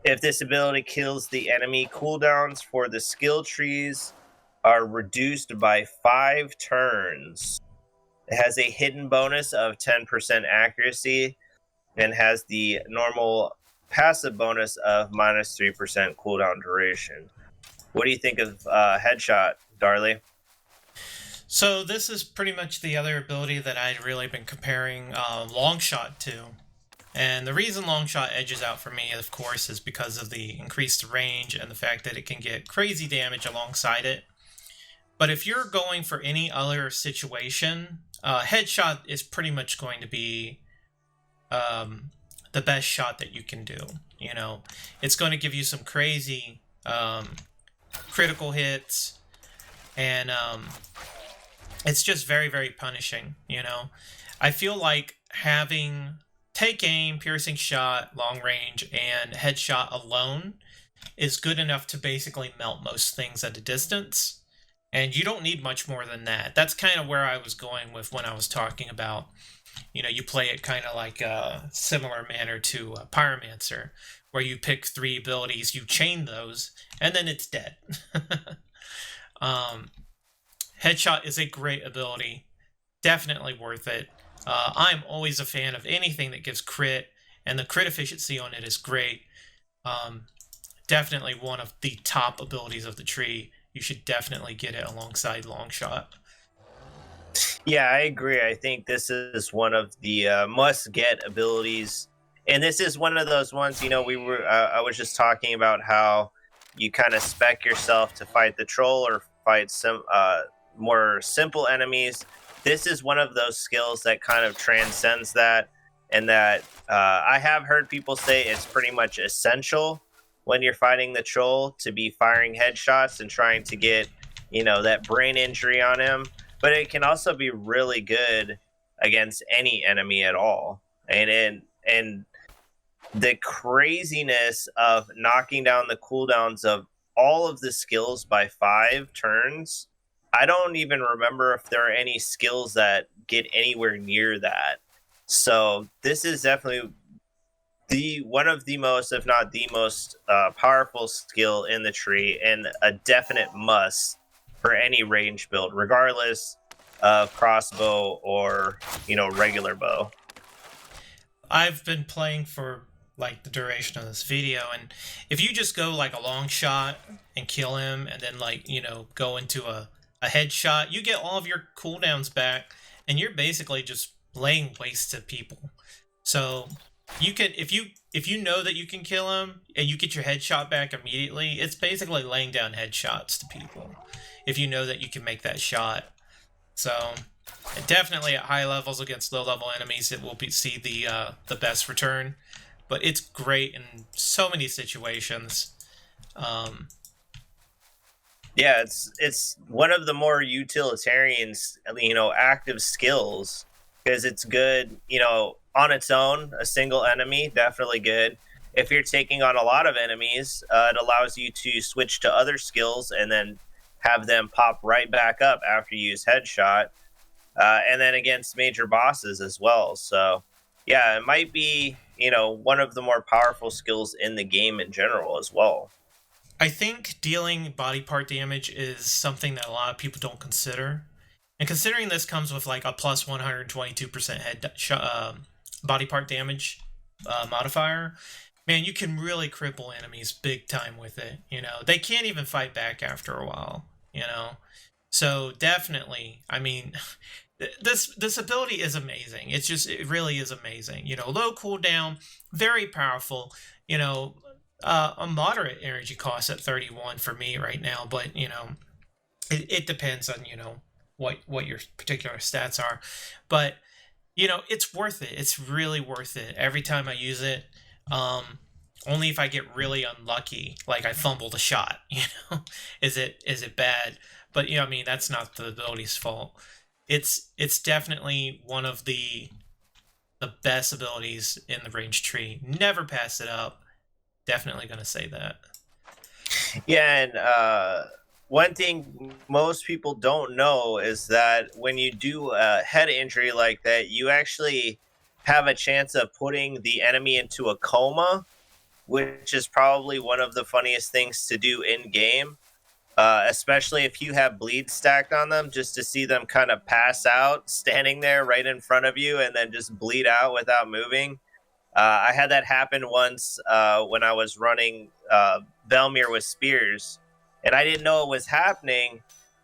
If this ability kills the enemy, cooldowns for the skill trees are reduced by 5 turns. It has a hidden bonus of 10% accuracy and has the normal passive bonus of minus 3% cooldown duration. What do you think of Headshot, Darley? So this is pretty much the other ability that I'd really been comparing Longshot to. And the reason Longshot edges out for me, of course, is because of the increased range and the fact that it can get crazy damage alongside it. But if you're going for any other situation, Headshot is pretty much going to be the best shot that you can do. It's going to give you some crazy critical hits, and it's just very, very punishing, you know? I feel like having take aim, piercing shot, long range, and headshot alone is good enough to basically melt most things at a distance. And you don't need much more than that. That's kind of where I was going with when I was talking about, you know, you play it kind of like a similar manner to Pyromancer, where you pick 3 abilities, you chain those, and then it's dead. um, Headshot is a great ability. Definitely worth it. I'm always a fan of anything that gives crit, and the crit efficiency on it is great. Definitely one of the top abilities of the tree. You should definitely get it alongside Longshot. Yeah, I agree. I think this is one of the must-get abilities, and this is one of those ones. You know, I was just talking about how you kind of spec yourself to fight the troll or fight some more simple enemies. This is one of those skills that kind of transcends that, and that I have heard people say it's pretty much essential when you're fighting the troll to be firing headshots and trying to get, you know, that brain injury on him. But it can also be really good against any enemy at all. And the craziness of knocking down the cooldowns of all of the skills by 5 turns, I don't even remember if there are any skills that get anywhere near that. So this is definitely one of the most, if not the most, powerful skill in the tree, and a definite must for any range build, regardless of crossbow or, you know, regular bow. I've been playing for like the duration of this video, and if you just go like a long shot and kill him, and then like, you know, go into a headshot, you get all of your cooldowns back, and you're basically just laying waste to people. So you can, if you know that you can kill him and you get your headshot back immediately, it's basically laying down headshots to people if you know that you can make that shot. So definitely at high levels against low level enemies, it will see the best return. But it's great in so many situations. Yeah, it's one of the more utilitarian, you know, active skills, because it's good, you know, on its own. A single enemy, definitely good. If you're taking on a lot of enemies, it allows you to switch to other skills and then have them pop right back up after you use headshot, and then against major bosses as well. So yeah, it might be, you know, one of the more powerful skills in the game in general as well. I think dealing body part damage is something that a lot of people don't consider. And considering this comes with like a plus 122% body part damage modifier, man, you can really cripple enemies big time with it. You know, they can't even fight back after a while, you know? So definitely, I mean, this ability is amazing. It really is amazing. You know, low cooldown, very powerful, you know, a moderate energy cost at 31 for me right now, but you know, it depends on, you know, what your particular stats are, but you know, it's worth it. It's really worth it every time I use it. Only if I get really unlucky, like I fumbled a shot, you know, is it bad? But you know, I mean, that's not the ability's fault. It's definitely one of the best abilities in the range tree. Never pass it up. Definitely gonna say that. Yeah, and one thing most people don't know is that when you do a head injury like that, you actually have a chance of putting the enemy into a coma, which is probably one of the funniest things to do in game. Especially if you have bleed stacked on them, just to see them kind of pass out standing there right in front of you and then just bleed out without moving. I had that happen once when I was running Belmir with spears, and I didn't know it was happening.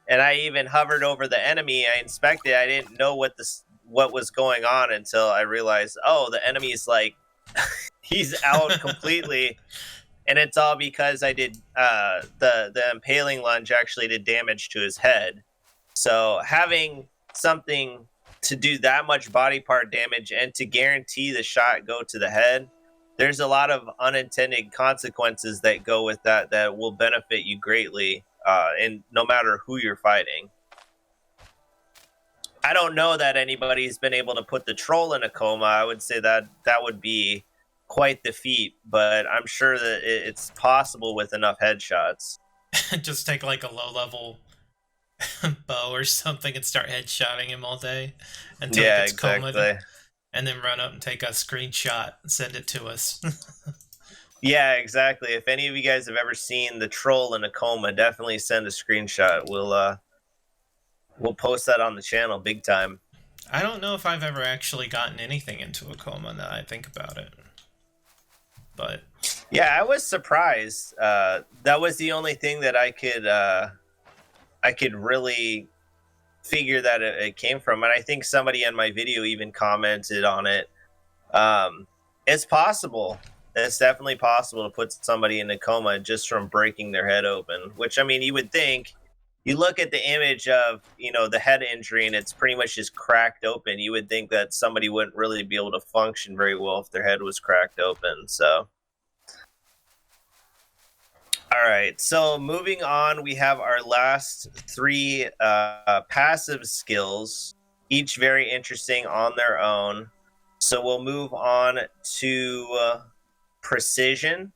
And I even hovered over the enemy. I inspected. I didn't know what was going on until I realized, oh, the enemy's like he's out completely, and it's all because I did the impaling lunge actually did damage to his head. So having something to do that much body part damage and to guarantee the shot go to the head, there's a lot of unintended consequences that go with that will benefit you greatly, and no matter who you're fighting. I don't know that anybody's been able to put the troll in a coma. I would say that that would be quite the feat, but I'm sure that it's possible with enough headshots. Just take like a low level bow or something and start headshotting him all day until it Yeah, gets exactly. comaed, and then run up and take a screenshot and send it to us. Yeah, exactly. If any of you guys have ever seen the troll in a coma, definitely send a screenshot. We'll post that on the channel big time. I don't know if I've ever actually gotten anything into a coma now that I think about it. But yeah, I was surprised. That was the only thing that I could really figure that it came from, and I think somebody in my video even commented on it. It's possible. It's definitely possible to put somebody in a coma just from breaking their head open. Which, I mean, you would think. You look at the image of, the head injury, and it's pretty much just cracked open. You would think that somebody wouldn't really be able to function very well if their head was cracked open. So, all right. So moving on, we have our last three passive skills, each very interesting on their own. So we'll move on to precision.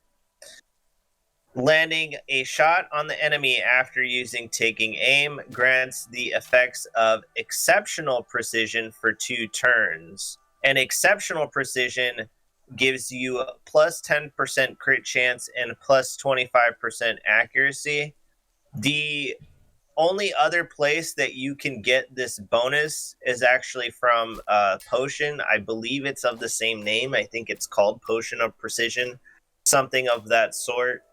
Landing a shot on the enemy after using taking aim grants the effects of exceptional precision for 2 turns. And exceptional precision gives you plus 10% crit chance and plus 25% accuracy. The only other place that you can get this bonus is actually from Potion. I believe it's of the same name. I think it's called Potion of Precision, something of that sort.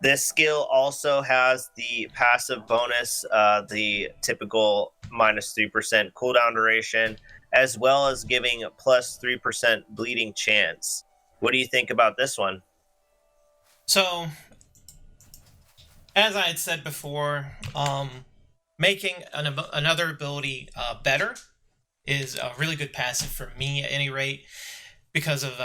This skill also has the passive bonus, the typical minus 3% cooldown duration, as well as giving plus 3% bleeding chance. What do you think about this one? so, as I had said before, making another ability better is a really good passive for me at any rate because of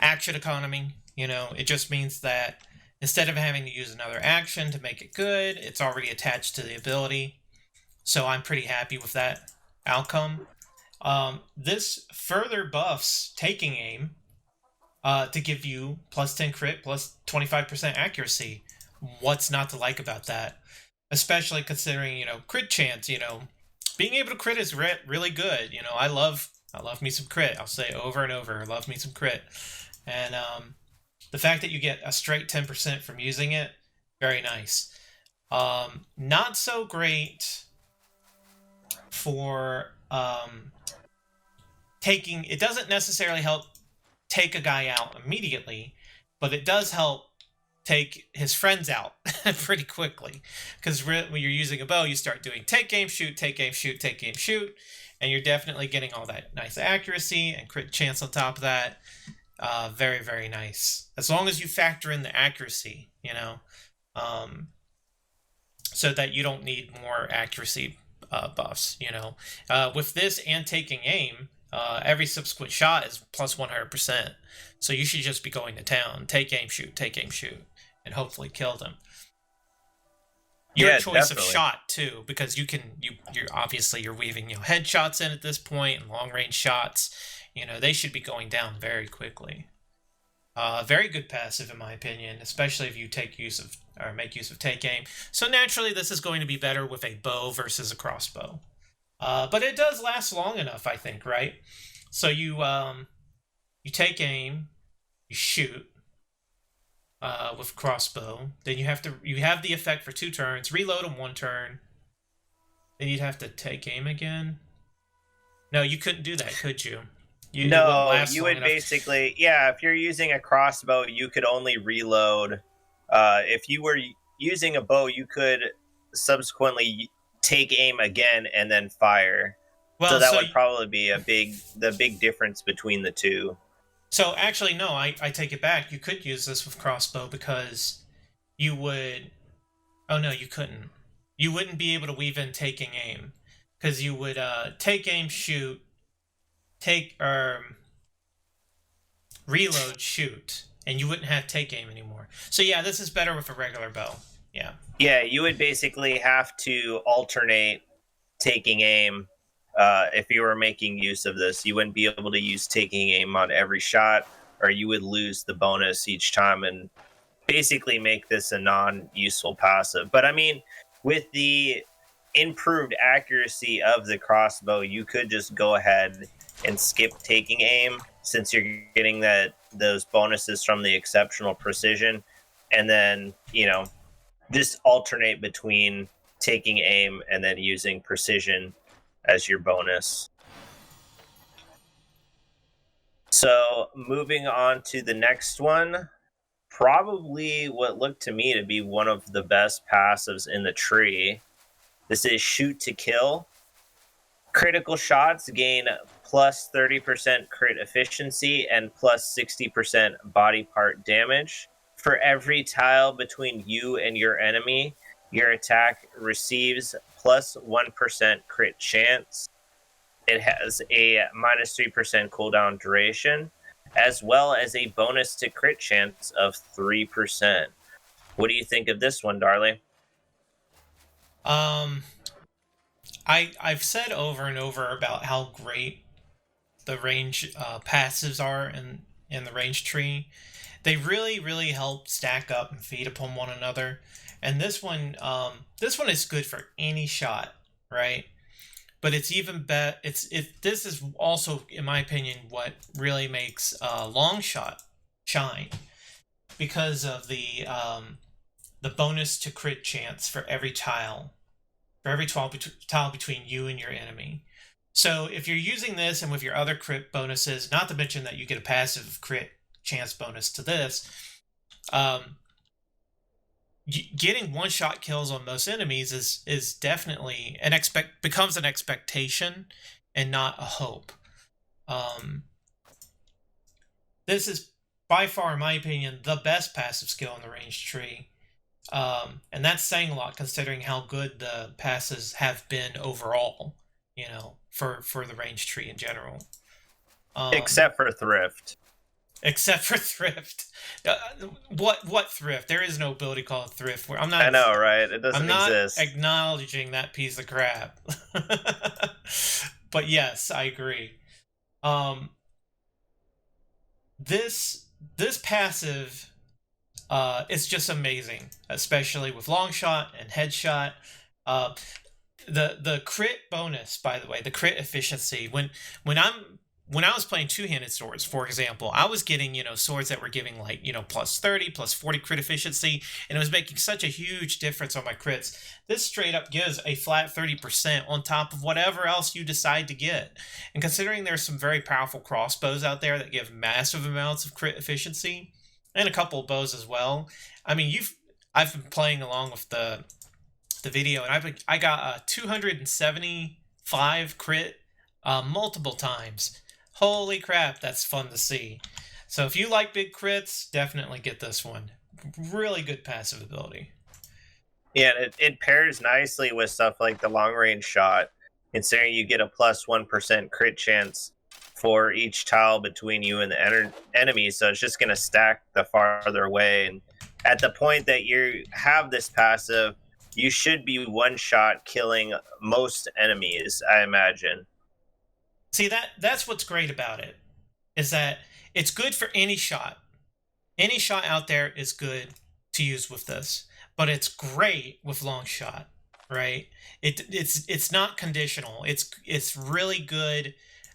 action economy. It just means that instead of having to use another action to make it good, it's already attached to the ability. So I'm pretty happy with that outcome. This further buffs taking aim to give you plus 10 crit, plus 25% accuracy. What's not to like about that? Especially considering, crit chance, being able to crit is really good. I love me some crit. I'll say over and over, love me some crit. And the fact that you get a straight 10% from using it, very nice. Not so great for taking... It doesn't necessarily help take a guy out immediately, but it does help take his friends out pretty quickly. Because when you're using a bow, you start doing take aim, shoot, take aim, shoot, take aim, shoot, and you're definitely getting all that nice accuracy and crit chance on top of that. Very, very nice. As long as you factor in the accuracy, so that you don't need more accuracy buffs, With this and taking aim, every subsequent shot is plus 100%. So you should just be going to town. Take aim, shoot, and hopefully kill them. Your choice definitely. of shot too, because you're obviously weaving headshots in at this point and long range shots. They should be going down very quickly. Very good passive in my opinion, especially if you make use of take aim. So naturally, this is going to be better with a bow versus a crossbow. But it does last long enough, I think, right? So you take aim, you shoot with crossbow. Then you have the effect for 2 turns. Reload on 1 turn. Then you'd have to take aim again. No, you couldn't do that, could you? No, you would basically, if you're using a crossbow, you could only reload. If you were using a bow, you could subsequently take aim again and then fire. Well, so that would probably be the big difference between the two. So actually, no, I take it back. You could use this with crossbow because you would... Oh, no, you couldn't. You wouldn't be able to weave in taking aim because you would take aim, shoot, reload, shoot, and you wouldn't have take aim anymore. So yeah, this is better with a regular bow. Yeah. Yeah, you would basically have to alternate taking aim. If you were making use of this, you wouldn't be able to use taking aim on every shot, or you would lose the bonus each time and basically make this a non-useful passive. But I mean, with the improved accuracy of the crossbow, you could just go ahead and skip taking aim, since you're getting those bonuses from the exceptional precision, and then just alternate between taking aim and then using precision as your bonus. So moving on to the next one, probably what looked to me to be one of the best passives in the tree. This is Shoot to Kill. Critical shots gain plus 30% crit efficiency and plus 60% body part damage. For every tile between you and your enemy, your attack receives plus 1% crit chance. It has a minus 3% cooldown duration, as well as a bonus to crit chance of 3%. What do you think of this one, Darley? I've said over and over about how great the range passives are in the range tree. They really, really help stack up and feed upon one another. And this one is good for any shot, right? But it's even better. This is also, in my opinion, what really makes long shot shine, because of the bonus to crit chance for every tile. For every tile between you and your enemy. So if you're using this and with your other crit bonuses, not to mention that you get a passive crit chance bonus to this, getting one-shot kills on most enemies is definitely becomes an expectation and not a hope. This is by far, in my opinion, the best passive skill in the range tree. And that's saying a lot, considering how good the passes have been overall, for the range tree in general. Except for Thrift. Except for Thrift. What Thrift? There is no ability called Thrift. Where I know, right? It doesn't exist. I'm not acknowledging that piece of crap. But yes, I agree. This passive is just amazing, especially with long shot and headshot. The crit bonus, by the way, the crit efficiency. When I was playing two-handed swords, for example, I was getting swords that were giving like plus 30, plus 40 crit efficiency, and it was making such a huge difference on my crits. This straight up gives a flat 30% on top of whatever else you decide to get. And considering there's some very powerful crossbows out there that give massive amounts of crit efficiency, and a couple of bows as well. I mean, I've been playing along with the video, and I got a 275 crit multiple times. Holy crap, that's fun to see. So if you like big crits, definitely get this one. Really good passive ability. Yeah, it pairs nicely with stuff like the long range shot, considering you get a plus 1% crit chance for each tile between you and the enemy, so it's just going to stack the farther away. And at the point that you have this passive, you should be one-shot killing most enemies, I imagine. See, that's what's great about it, is that it's good for any shot. Any shot out there is good to use with this, but it's great with long shot, right? It's not conditional. It's really good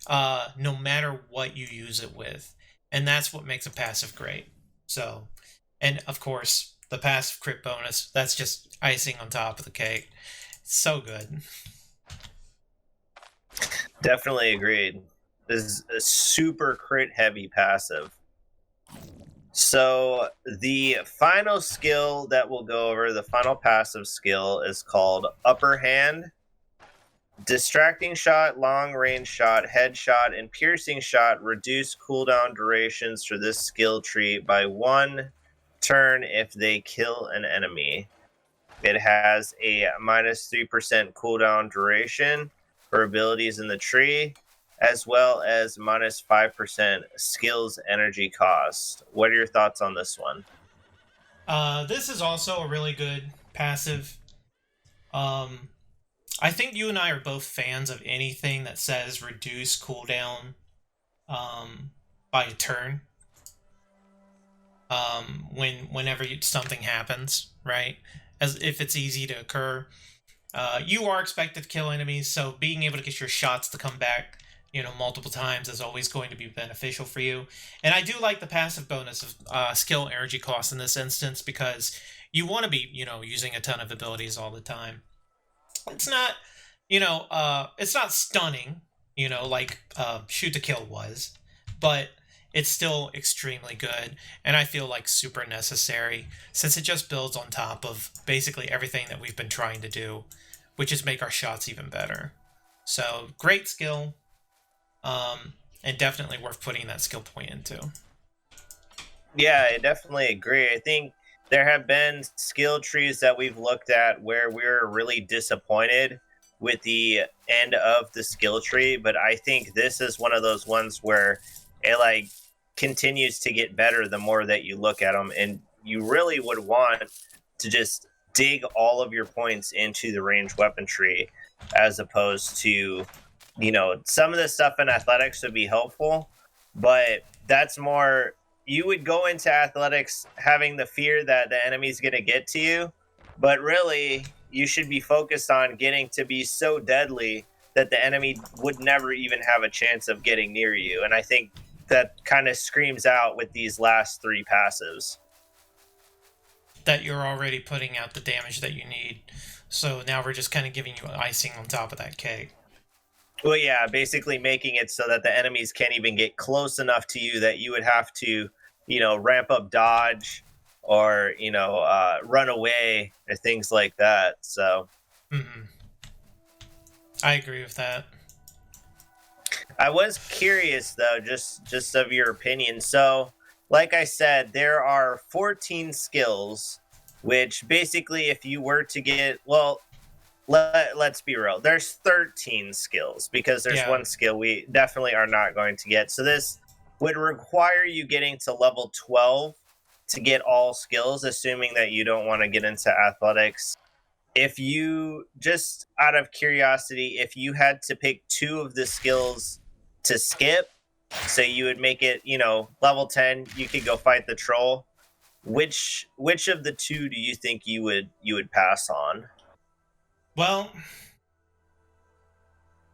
no matter what you use it with. And that's what makes a passive great. So, and of course, the passive crit bonus, that's just icing on top of the cake. It's so good. Definitely agreed. This is a super crit heavy passive. So the final skill that we'll go over, the final passive skill, is called Upper Hand. Distracting shot, long range shot, headshot, and piercing shot reduce cooldown durations for this skill tree by 1 turn if they kill an enemy. It has a minus 3% cooldown duration for abilities in the tree, as well as minus 5% skills energy cost. What are your thoughts on this one? This is also a really good passive. I think you and I are both fans of anything that says reduce cooldown by a turn. Whenever something happens, right? As if it's easy to occur. You are expected to kill enemies, so being able to get your shots to come back, multiple times is always going to be beneficial for you. And I do like the passive bonus of skill energy cost in this instance, because you want to be, using a ton of abilities all the time. It's not, it's not stunning, like Shoot to Kill was, but it's still extremely good, and I feel like super necessary, since it just builds on top of basically everything that we've been trying to do, which is make our shots even better. So, great skill, and definitely worth putting that skill point into. Yeah, I definitely agree. I think there have been skill trees that we've looked at where we're really disappointed with the end of the skill tree, but I think this is one of those ones where it continues to get better the more that you look at them, and you really would want to just dig all of your points into the ranged weapon tree, as opposed to, some of the stuff in athletics would be helpful, but that's more, you would go into athletics having the fear that the enemy's going to get to you, but really you should be focused on getting to be so deadly that the enemy would never even have a chance of getting near you. And I think that kind of screams out with these last three passives. That you're already putting out the damage that you need. So now we're just kind of giving you icing on top of that cake. Well, yeah, basically making it so that the enemies can't even get close enough to you, that you would have to, ramp up dodge or, run away or things like that. So I agree with that. I was curious, though, just of your opinion. So, like I said, there are 14 skills, which basically, if you were to get, let's be real, there's 13 skills, because there's one skill we definitely are not going to get. So this would require you getting to level 12 to get all skills, assuming that you don't want to get into athletics. If you, just out of curiosity, if you had to pick two of the skills to skip, so you would make it, level 10, you could go fight the troll, which of the two do you think you would pass on? Well,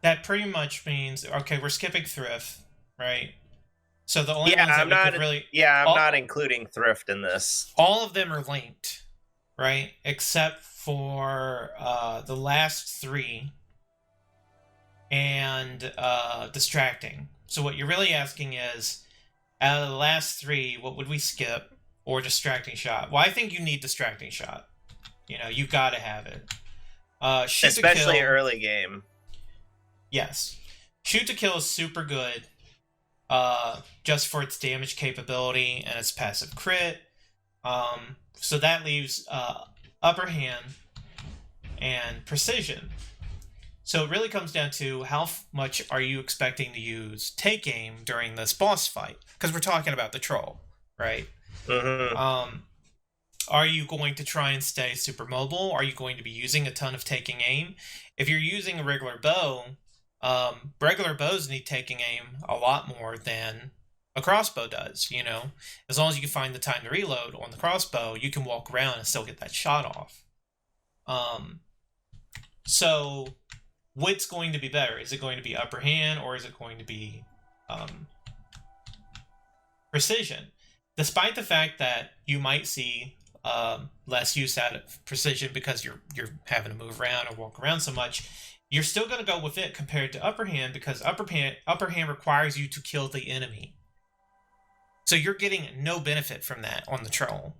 that pretty much means, okay, we're skipping thrift, right? So the only ones that we could really... Yeah, I'm not including thrift in this. All of them are linked, right? Except for the last three and distracting. So what you're really asking is, out of the last three, what would we skip? Or distracting shot? Well, I think you need distracting shot. You gotta have it. Especially early game. Yes. Shoot to Kill is super good, just for its damage capability and its passive crit. So that leaves upper hand and precision. So it really comes down to how much are you expecting to use take aim during this boss fight? Because we're talking about the troll, right? Mm-hmm. Are you going to try and stay super mobile? Are you going to be using a ton of taking aim? If you're using a regular bow, regular bows need taking aim a lot more than a crossbow does, As long as you can find the time to reload on the crossbow, you can walk around and still get that shot off. So what's going to be better? Is it going to be upper hand, or is it going to be precision? Despite the fact that you might see less use out of precision because you're having to move around or walk around so much, you're still going to go with it compared to upper hand, because upper hand requires you to kill the enemy. So you're getting no benefit from that on the troll.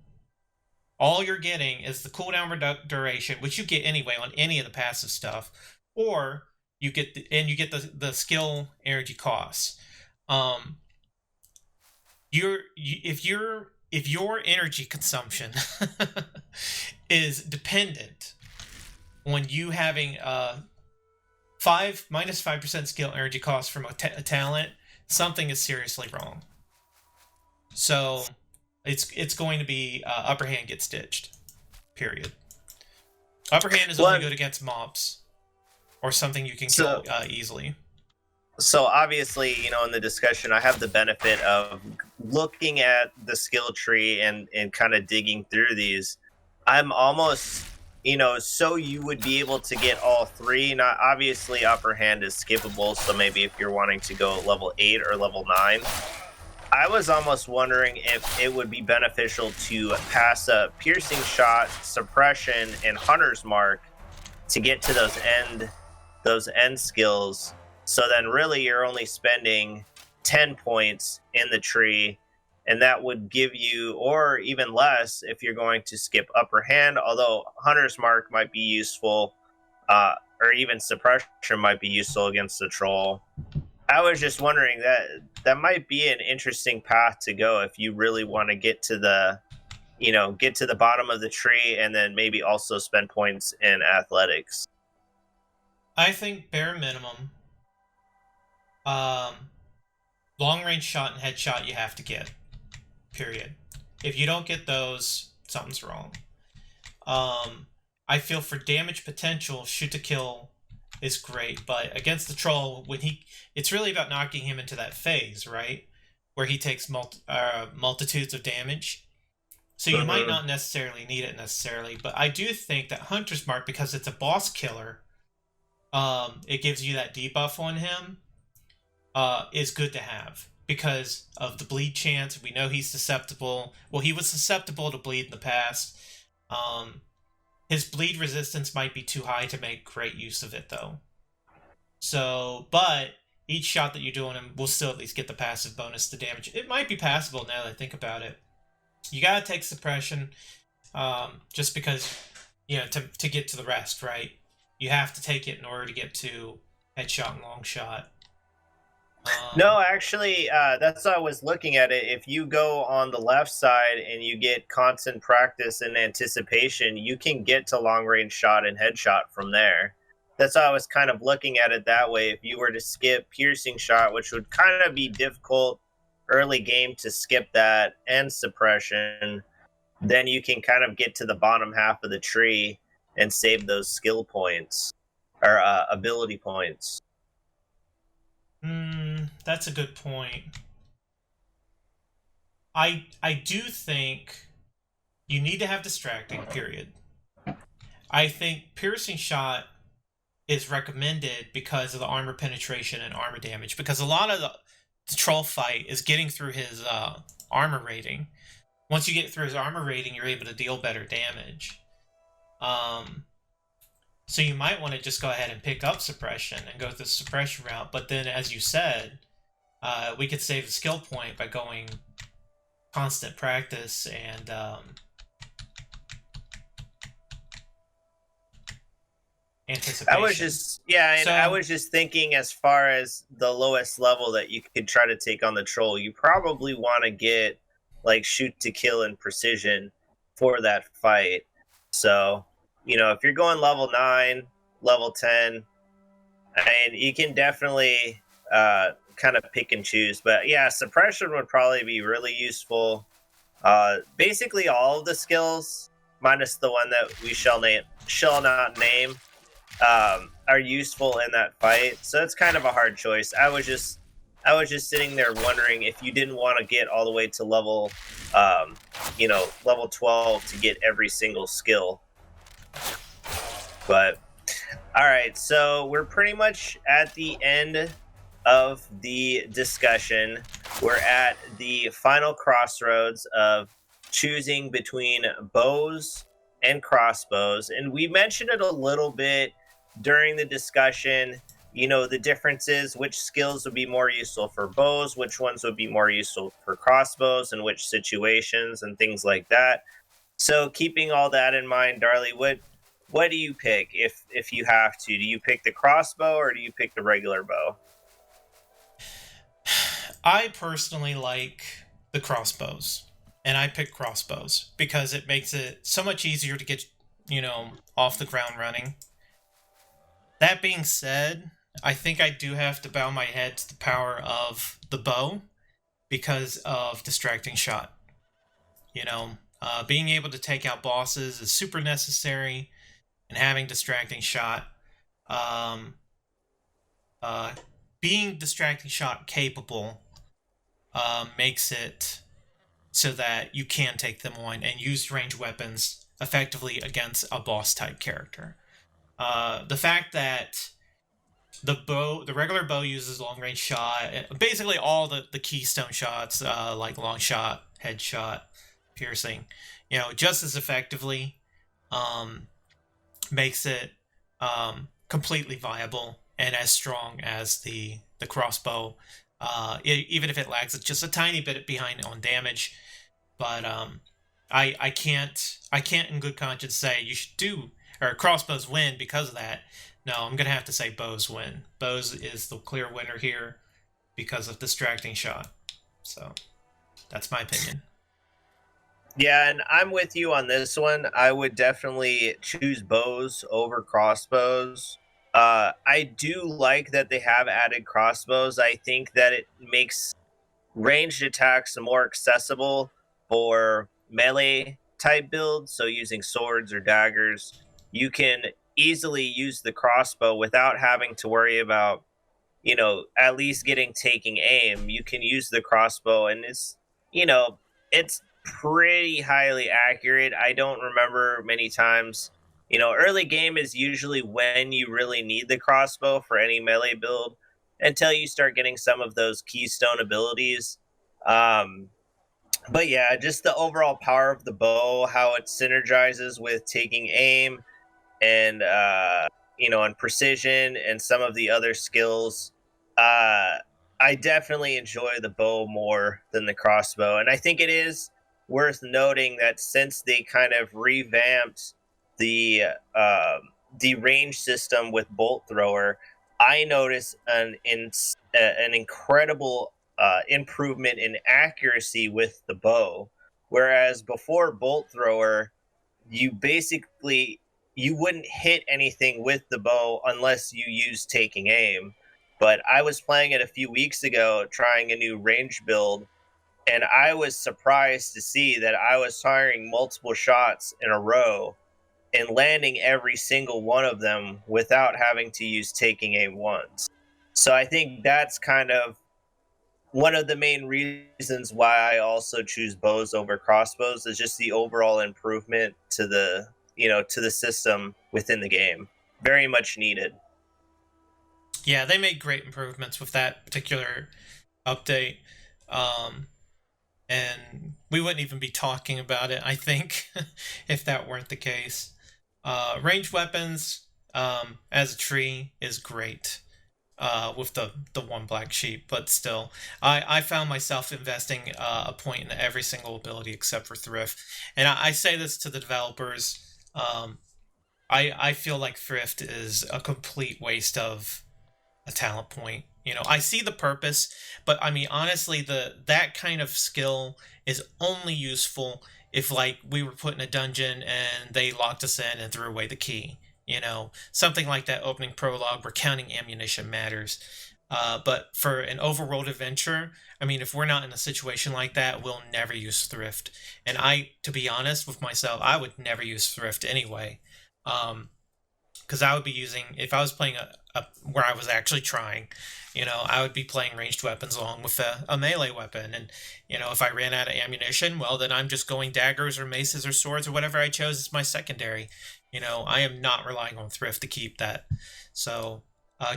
All you're getting is the cooldown duration, which you get anyway on any of the passive stuff, or you get the skill energy costs. If your energy consumption is dependent on you having minus 5% skill energy cost from a talent, something is seriously wrong. So it's going to be upper hand gets ditched. Period. Upper hand is only good against mobs. or something you can So, kill easily. so obviously, in the discussion, I have the benefit of looking at the skill tree and kind of digging through these. I'm almost, so you would be able to get all three. Not obviously, upper hand is skippable. So maybe if you're wanting to go level 8 or level 9, I was almost wondering if it would be beneficial to pass a piercing shot, suppression, and hunter's mark to get to those end skills. So then really you're only spending 10 points in the tree, and that would give you, or even less if you're going to skip upper hand, although hunter's mark might be useful, or even suppression might be useful against the troll. I was just wondering that might be an interesting path to go if you really want to get to the bottom of the tree and then maybe also spend points in athletics. I think bare minimum, long range shot and headshot you have to get. Period. If you don't get those, something's wrong. I feel for damage potential, shoot to kill is great, but against the troll, it's really about knocking him into that phase, right, where he takes multitudes of damage. So you might not necessarily need it necessarily, but I do think that Hunter's Mark, because it's a boss killer, it gives you that debuff on him, is good to have because of the bleed chance. We know he's susceptible. Well, he was susceptible to bleed in the past. His bleed resistance might be too high to make great use of it, though. So, but each shot that you do on him will still at least get the passive bonus to damage. It might be passable now that I think about it. You gotta take suppression, just because, to get to the rest, right? You have to take it in order to get to headshot and long shot. No, actually, that's how I was looking at it. If you go on the left side and you get constant practice and anticipation, you can get to long range shot and headshot from there. That's how I was kind of looking at it that way. If you were to skip piercing shot, which would kind of be difficult early game to skip that, and suppression, then you can kind of get to the bottom half of the tree and save those skill points or ability points. That's a good point. I do think you need to have distracting, period. I think piercing shot is recommended because of the armor penetration and armor damage, because a lot of the troll fight is getting through his armor rating. Once you get through his armor rating, you're able to deal better damage. So you might want to just go ahead and pick up suppression and go the suppression route. But then, as you said, we could save the skill point by going constant practice and anticipation. I was just thinking as far as the lowest level that you could try to take on the troll, you probably want to get like shoot to kill and precision for that fight. So, if you're going level 9, level 10, and you can definitely kind of pick and choose. But yeah, suppression would probably be really useful. Basically all of the skills, minus the one that we shall not name, are useful in that fight. So it's kind of a hard choice. I was just sitting there wondering if you didn't want to get all the way to level 12 to get every single skill. But all right, so we're pretty much at the end of the discussion. We're at the final crossroads of choosing between bows and crossbows, and we mentioned it a little bit during the discussion. The differences, which skills would be more useful for bows, which ones would be more useful for crossbows, and which situations, and things like that. So keeping all that in mind, Darley, what do you pick if you have to? Do you pick the crossbow or do you pick the regular bow? I personally like the crossbows, and I pick crossbows because it makes it so much easier to get, off the ground running. That being said, I think I do have to bow my head to the power of the bow because of distracting shot. Being able to take out bosses is super necessary, and having distracting shot um, uh, being distracting shot capable makes it so that you can take them on and use ranged weapons effectively against a boss type character. The fact that the regular bow uses long range shot, basically all the keystone shots, like long shot, headshot, piercing, just as effectively, um, makes it completely viable and as strong as the crossbow. Even if it lags just a tiny bit behind on damage, but I can't in good conscience say you should do or crossbows win because of that. No, I'm gonna have to say bows win. Bows is the clear winner here because of distracting shot. So that's my opinion. Yeah, and I'm with you on this one. I would definitely choose bows over crossbows. I do like that they have added crossbows. I think that it makes ranged attacks more accessible for melee type builds. So using swords or daggers, you can easily use the crossbow without having to worry about, at least getting taking aim. You can use the crossbow, and it's pretty highly accurate. I don't remember many times. Early game is usually when you really need the crossbow for any melee build until you start getting some of those keystone abilities. Um, but yeah, just the overall power of the bow, how it synergizes with taking aim and and precision and some of the other skills. I definitely enjoy the bow more than the crossbow, and I think it is worth noting that since they kind of revamped the the range system with bolt thrower, I noticed an incredible improvement in accuracy with the bow. Whereas before bolt thrower, you basically you wouldn't hit anything with the bow unless you use taking aim. But I was playing it a few weeks ago, trying a new range build, and I was surprised to see that I was firing multiple shots in a row and landing every single one of them without having to use taking aim once. So I think that's kind of one of the main reasons why I also choose bows over crossbows is just the overall improvement to the system within the game. Very much needed. Yeah, they made great improvements with that particular update. Um, and we wouldn't even be talking about it, I think, if that weren't the case. Ranged weapons, as a tree, is great. With the one black sheep, but still, I found myself investing a point in every single ability except for thrift, and I say this to the developers. I feel like thrift is a complete waste of a talent point. I see the purpose, but I mean honestly, that kind of skill is only useful if like we were put in a dungeon and they locked us in and threw away the key. Something like that opening prologue where counting ammunition matters. But for an overworld adventure, I mean, if we're not in a situation like that, we'll never use thrift. And to be honest with myself, I would never use thrift anyway. Because I would be using, if I was playing where I was actually trying, I would be playing ranged weapons along with a melee weapon. And, if I ran out of ammunition, well, then I'm just going daggers or maces or swords or whatever I chose as my secondary. I am not relying on thrift to keep that. So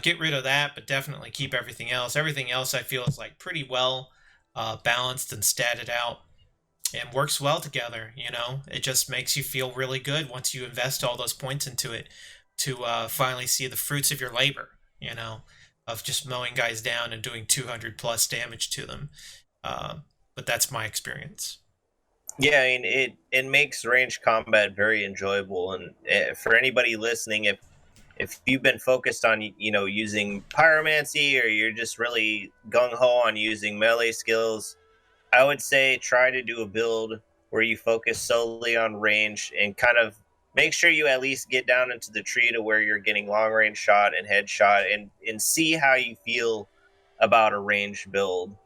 get rid of that, but definitely keep everything else. Everything else I feel is like pretty well balanced and statted out and works well together. It just makes you feel really good once you invest all those points into it to finally see the fruits of your labor, of just mowing guys down and doing 200 plus damage to them. But that's my experience. Yeah, I mean it makes range combat very enjoyable, and for anybody listening, if you've been focused on using pyromancy or you're just really gung ho on using melee skills, I would say try to do a build where you focus solely on range and kind of make sure you at least get down into the tree to where you're getting long range shot and headshot and see how you feel about a range build.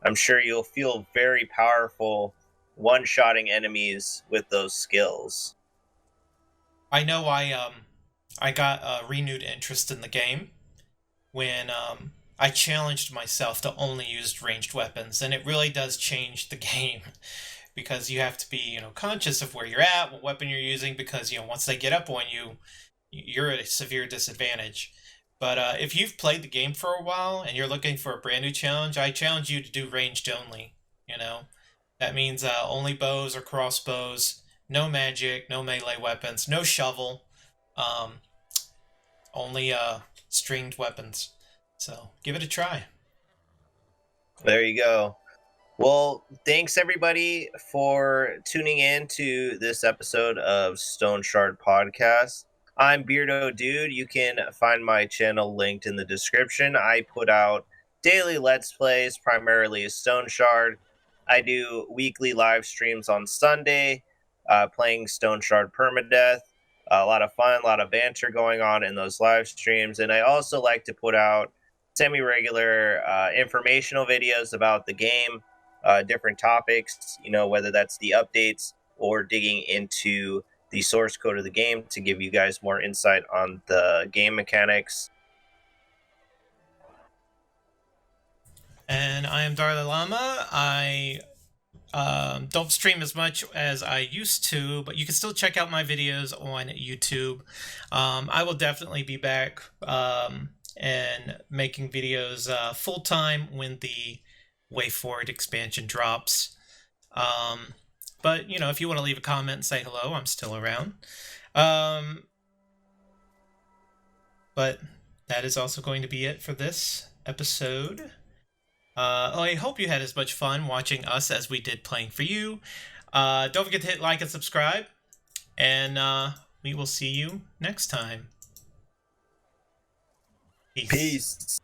I'm sure you'll feel very powerful one-shotting enemies with those skills. I know I I got a renewed interest in the game when I challenged myself to only use ranged weapons, and it really does change the game because you have to be, conscious of where you're at, what weapon you're using, because once they get up on you, you're at a severe disadvantage. But if you've played the game for a while and you're looking for a brand new challenge, I challenge you to do ranged only. That means only bows or crossbows, no magic, no melee weapons, no shovel, um, only stringed weapons. So give it a try. There you go. Well, thanks everybody for tuning in to this episode of Stoneshard Podcast. I'm Beardodood. You can find my channel linked in the description. I put out daily Let's Plays, primarily Stoneshard. I do weekly live streams on Sunday, playing Stoneshard Permadeath. A lot of fun, a lot of banter going on in those live streams. And I also like to put out semi-regular informational videos about the game, different topics, whether that's the updates or digging into the source code of the game to give you guys more insight on the game mechanics. And I am DarLeeLlama. I don't stream as much as I used to, but you can still check out my videos on YouTube. I will definitely be back and making videos full time when the Way Forward expansion drops. But if you want to leave a comment and say hello, I'm still around. But that is also going to be it for this episode. I hope you had as much fun watching us as we did playing for you. Don't forget to hit like and subscribe, and we will see you next time. Peace.